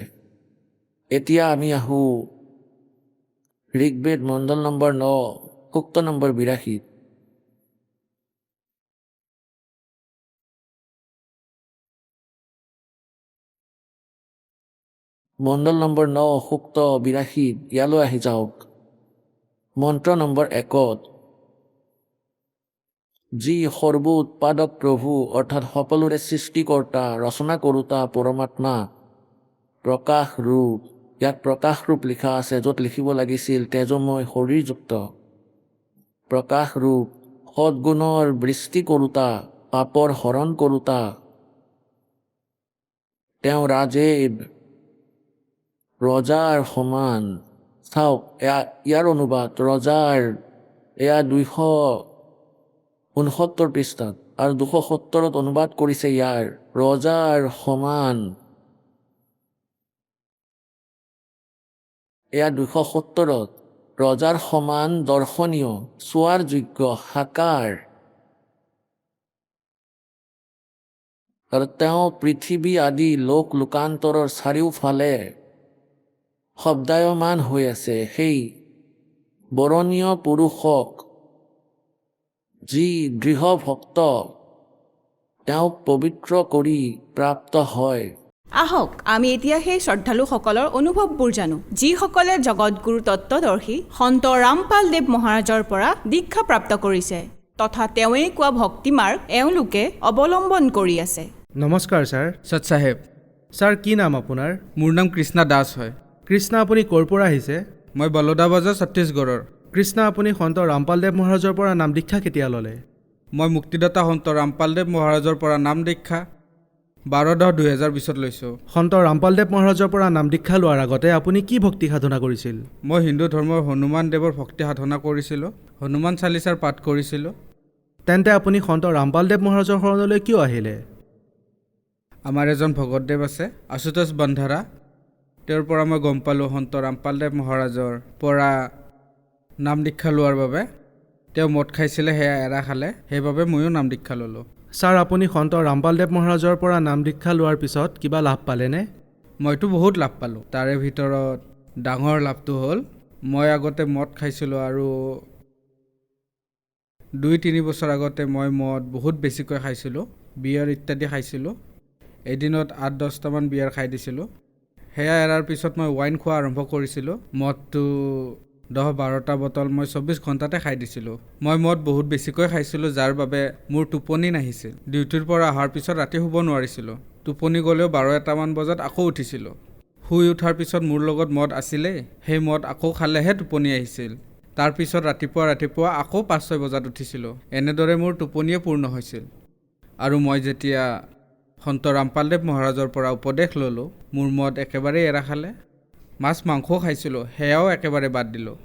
এতিয়া আমি আহোঁ ঋগ্বেদ মণ্ডল নম্বৰ ৯ সূক্ত নম্বৰ ৮২। মণ্ডল নম্বৰ ৯ সূক্ত ৮২, ইয়ালৈ আহি যাওক। মন্ত্ৰ নম্বৰ ১, যি সৰ্ব উৎপাদক প্ৰভু অৰ্থাৎ সকলোৰে সৃষ্টিকৰ্তা, ৰচনা কৰোতা পৰমাত্মা, প্ৰকাশ ৰূপ। ইয়াত প্ৰকাশ ৰূপ লিখা আছে, য'ত লিখিব লাগিছিল তেজময় শৰীৰযুক্ত। প্ৰকাশ ৰূপ সৎগুণৰ বৃষ্টি কৰোতা, পাপৰ হৰণ কৰোতা। তেওঁ ৰাজেৱ, ৰজাৰ সমান। চাওক, ইয়াৰ অনুবাদ ৰজাৰ, এয়া ২৬৯ পৃষ্ঠাত, আৰু ২৭০ত অনুবাদ কৰিছে ইয়াৰ ৰজাৰ সমান। এয়া 270ত ৰজাৰ সমান দৰ্শনীয় চোৱাৰ যোগ্য সাকাৰ আৰু তেওঁ পৃথিৱী আদি লোক লোকান্তৰৰ চাৰিওফালে শব্দায়মান হৈ আছে সেই বৰণীয় পুৰুষক যি দৃঢ় ভক্ত তেওঁক পবিত্ৰ কৰি প্ৰাপ্ত হয়। আহক আমি এতিয়া সেই শ্ৰদ্ধালুসকলৰ অনুভৱবোৰ জানো যিসকলে জগতগুৰু তত্ত্বদৰ্শী সন্ত ৰামপাল দেৱ মহাৰাজৰ পৰা দীক্ষা প্ৰাপ্ত কৰিছে তথা তেওঁৱেই কোৱা ভক্তি মাৰ্গ এওঁলোকে অৱলম্বন কৰি আছে। নমস্কাৰ ছাৰ। সৎ চাহেব, ছাৰ কি নাম আপোনাৰ? মোৰ নাম কৃষ্ণা দাস হয়। কৃষ্ণা, আপুনি ক'ৰ পৰা আহিছে? মই বলোদা বজাৰ ছত্তীশগড়ৰ। কৃষ্ণা, আপুনি সন্ত ৰামপালদেৱ মহাৰাজৰ পৰা নাম দীক্ষা কেতিয়া ল'লে? মই মুক্তিদাতা সন্ত ৰামপালদেৱ মহাৰাজৰ পৰা নাম দীক্ষা 12/10/2020 লৈছোঁ। সন্ত ৰামপালদেৱ মহাৰাজৰ পৰা নাম দীক্ষা লোৱাৰ আগতে আপুনি কি ভক্তি সাধনা কৰিছিল? মই হিন্দু ধৰ্মৰ হনুমান দেৱৰ ভক্তি সাধনা কৰিছিলোঁ, হনুমান চালিচাৰ পাঠ কৰিছিলোঁ। তেন্তে আপুনি সন্ত ৰামপালদেৱ মহাৰাজৰ শৰণলৈ কিয় আহিলে? আমাৰ এজন ভগতদেৱ আছে আশুতোষ বন্ধাৰা, তেওঁৰ পৰা মই গম পালোঁ সন্ত ৰামপালদেৱ মহাৰাজৰ পৰা নাম দীক্ষা লোৱাৰ বাবে। তেওঁ মদ খাইছিলে, সেয়া এৰা খালে, সেইবাবে ময়ো নাম দীক্ষা ল'লোঁ। ছাৰ, আপুনি সন্ত ৰামপালদেৱ মহাৰাজৰ পৰা নাম দীক্ষা লোৱাৰ পিছত কিবা লাভ পালেনে? মইতো বহুত লাভ পালোঁ। তাৰে ভিতৰত ডাঙৰ লাভটো হ'ল মই আগতে মদ খাইছিলোঁ আৰু 2-3 বছৰ আগতে মই মদ বহুত বেছিকৈ খাইছিলোঁ, বিয়াৰ ইত্যাদি খাইছিলোঁ। এদিনত 8-10টামান বিয়াৰ খাই দিছিলোঁ। সেয়া এৰাৰ পিছত মই ৱাইন খোৱা আৰম্ভ কৰিছিলোঁ। মদটো 10-12টা বটল মই 24 ঘণ্টাতে খাই দিছিলোঁ। মই মদ বহুত বেছিকৈ খাইছিলোঁ, যাৰ বাবে মোৰ টোপনি নাহিছিল। ডিউটিৰ পৰা অহাৰ পিছত ৰাতি শুব নোৱাৰিছিলোঁ। টোপনি গ'লেও 12-1টামান বজাত আকৌ উঠিছিলোঁ। শুই উঠাৰ পিছত মোৰ লগত মদ আছিলেই, সেই মদ আকৌ খালেহে টোপনি আহিছিল। তাৰপিছত ৰাতিপুৱা আকৌ 5-6 বজাত উঠিছিলোঁ। এনেদৰে মোৰ টোপনিয়ে পূৰ্ণ হৈছিল। আৰু মই যেতিয়া সন্ত ৰামপালদেৱ মহাৰাজৰ পৰা উপদেশ ল'লোঁ, মোৰ মদ একেবাৰেই এৰা খালে। মাছ মাংসও খাইছিলোঁ, সেয়াও একেবাৰে বাদ দিলোঁ।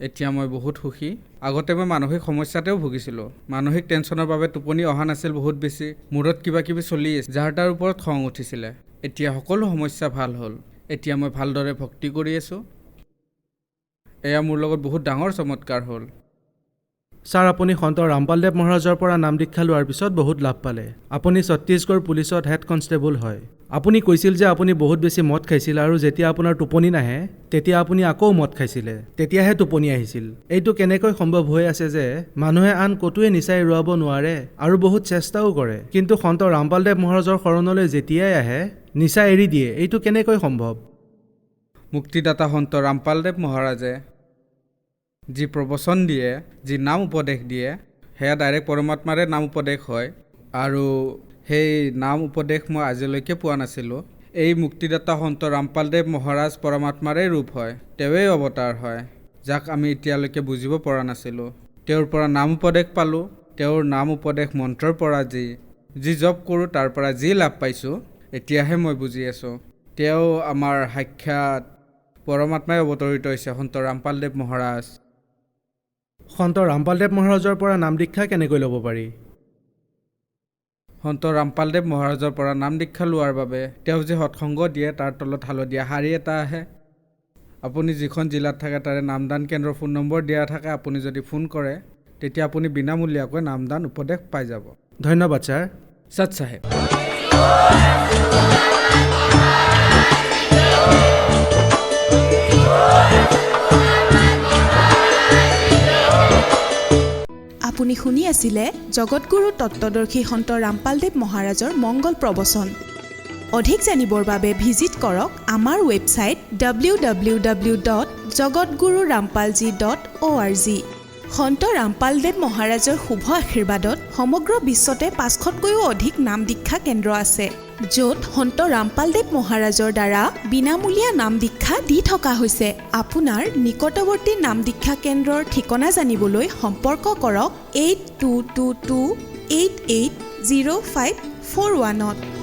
এতিয়া মই বহুত সুখী। আগতে মই মানসিক সমস্যাতেও ভুগিছিলোঁ। মানসিক টেনশ্যনৰ বাবে টোপনি অহা নাছিল বহুত বেছি। মূৰত কিবা কিবি চলি আছে, যাৰ তাৰ ওপৰত খং উঠিছিলে। এতিয়া সকলো সমস্যা ভাল হ'ল। এতিয়া মই ভালদৰে ভক্তি কৰি আছোঁ। এয়া মোৰ লগত বহুত ডাঙৰ চমৎকাৰ হ'ল। ছাৰ, আপুনি সন্ত ৰামপালদেৱ মহাৰাজৰ পৰা নাম দীক্ষা লোৱাৰ পিছত বহুত লাভ পালে। আপুনি ছত্তীশগড় পুলিচত হেড কনষ্টেবল হয়। আপুনি কৈছিল যে আপুনি বহুত বেছি মদ খাইছিল আৰু যেতিয়া আপোনাৰ টোপনি নাহে তেতিয়া আপুনি আকৌ মদ খাইছিলে, তেতিয়াহে টোপনি আহিছিল। এইটো কেনেকৈ সম্ভৱ হৈ আছে যে মানুহে আন ক'তোৱে নিচা এৰুৱাব নোৱাৰে আৰু বহুত চেষ্টাও কৰে, কিন্তু সন্ত ৰামপালদেৱ মহাৰাজৰ শৰণলৈ যেতিয়াই আহে নিচা এৰি দিয়ে? এইটো কেনেকৈ সম্ভৱ? মুক্তিদাতা সন্ত ৰামপালদেৱ মহাৰাজে যি প্ৰবচন দিয়ে, যি নাম উপদেশ দিয়ে, সেয়া ডাইৰেক্ট পৰমাত্মাৰে নাম উপদেশ হয়। আৰু সেই নাম উপদেশ মই আজিলৈকে পোৱা নাছিলোঁ। এই মুক্তিদাতা সন্ত ৰামপালদেৱ মহাৰাজ পৰমাত্মাৰে ৰূপ হয়, তেওঁৱেই অৱতাৰ হয়, যাক আমি এতিয়ালৈকে বুজিব পৰা নাছিলোঁ। তেওঁৰ পৰা নাম উপদেশ পালোঁ। তেওঁৰ নাম উপদেশ মন্ত্ৰৰ পৰা যি জপ কৰোঁ তাৰ পৰা যি লাভ পাইছোঁ, এতিয়াহে মই বুজি আছোঁ। তেওঁ আমাৰ সাক্ষাৎ পৰমাত্মাই অৱতৰিত হৈছে সন্ত ৰামপালদেৱ মহাৰাজ। সন্ত ৰামপালদেৱ মহাৰাজৰ পৰা নাম দীক্ষা কেনেকৈ ল'ব পাৰি? সন্ত ৰামপালদেৱ মহাৰাজৰ পৰা নাম দীক্ষা লোৱাৰ বাবে তেওঁ যি সৎসংগ দিয়ে তাৰ তলত হালধীয়া শাৰী এটা আহে। আপুনি যিখন জিলাত থাকে তাৰে নামদান কেন্দ্ৰৰ ফোন নম্বৰ দিয়া থাকে। আপুনি যদি ফোন কৰে তেতিয়া আপুনি বিনামূলীয়াকৈ নামদান উপদেশ পাই যাব। ধন্যবাদ ছাৰ। সৎ চাহেব। আপুনি শুনি আছিলে জগতগুৰু তত্ত্বদৰ্শী সন্ত ৰামপালদেৱ মহাৰাজৰ মংগল প্ৰবচন। অধিক জানিবৰ বাবে ভিজিট কৰক আমাৰ ৱেবছাইট www.jagatgururampalji.org। সন্ত ৰামপালদেৱ মহাৰাজৰ শুভ আশীৰ্বাদত সমগ্ৰ বিশ্বতে 500তকৈও অধিক নাম দীক্ষা কেন্দ্ৰ আছে, য'ত সন্ত ৰামপালদেৱ মহাৰাজৰ দ্বাৰা বিনামূলীয়া নাম দীক্ষা দি থকা হৈছে। আপোনাৰ নিকটৱৰ্তী নাম দীক্ষা কেন্দ্ৰৰ ঠিকনা জানিবলৈ সম্পৰ্ক কৰক 8222880541।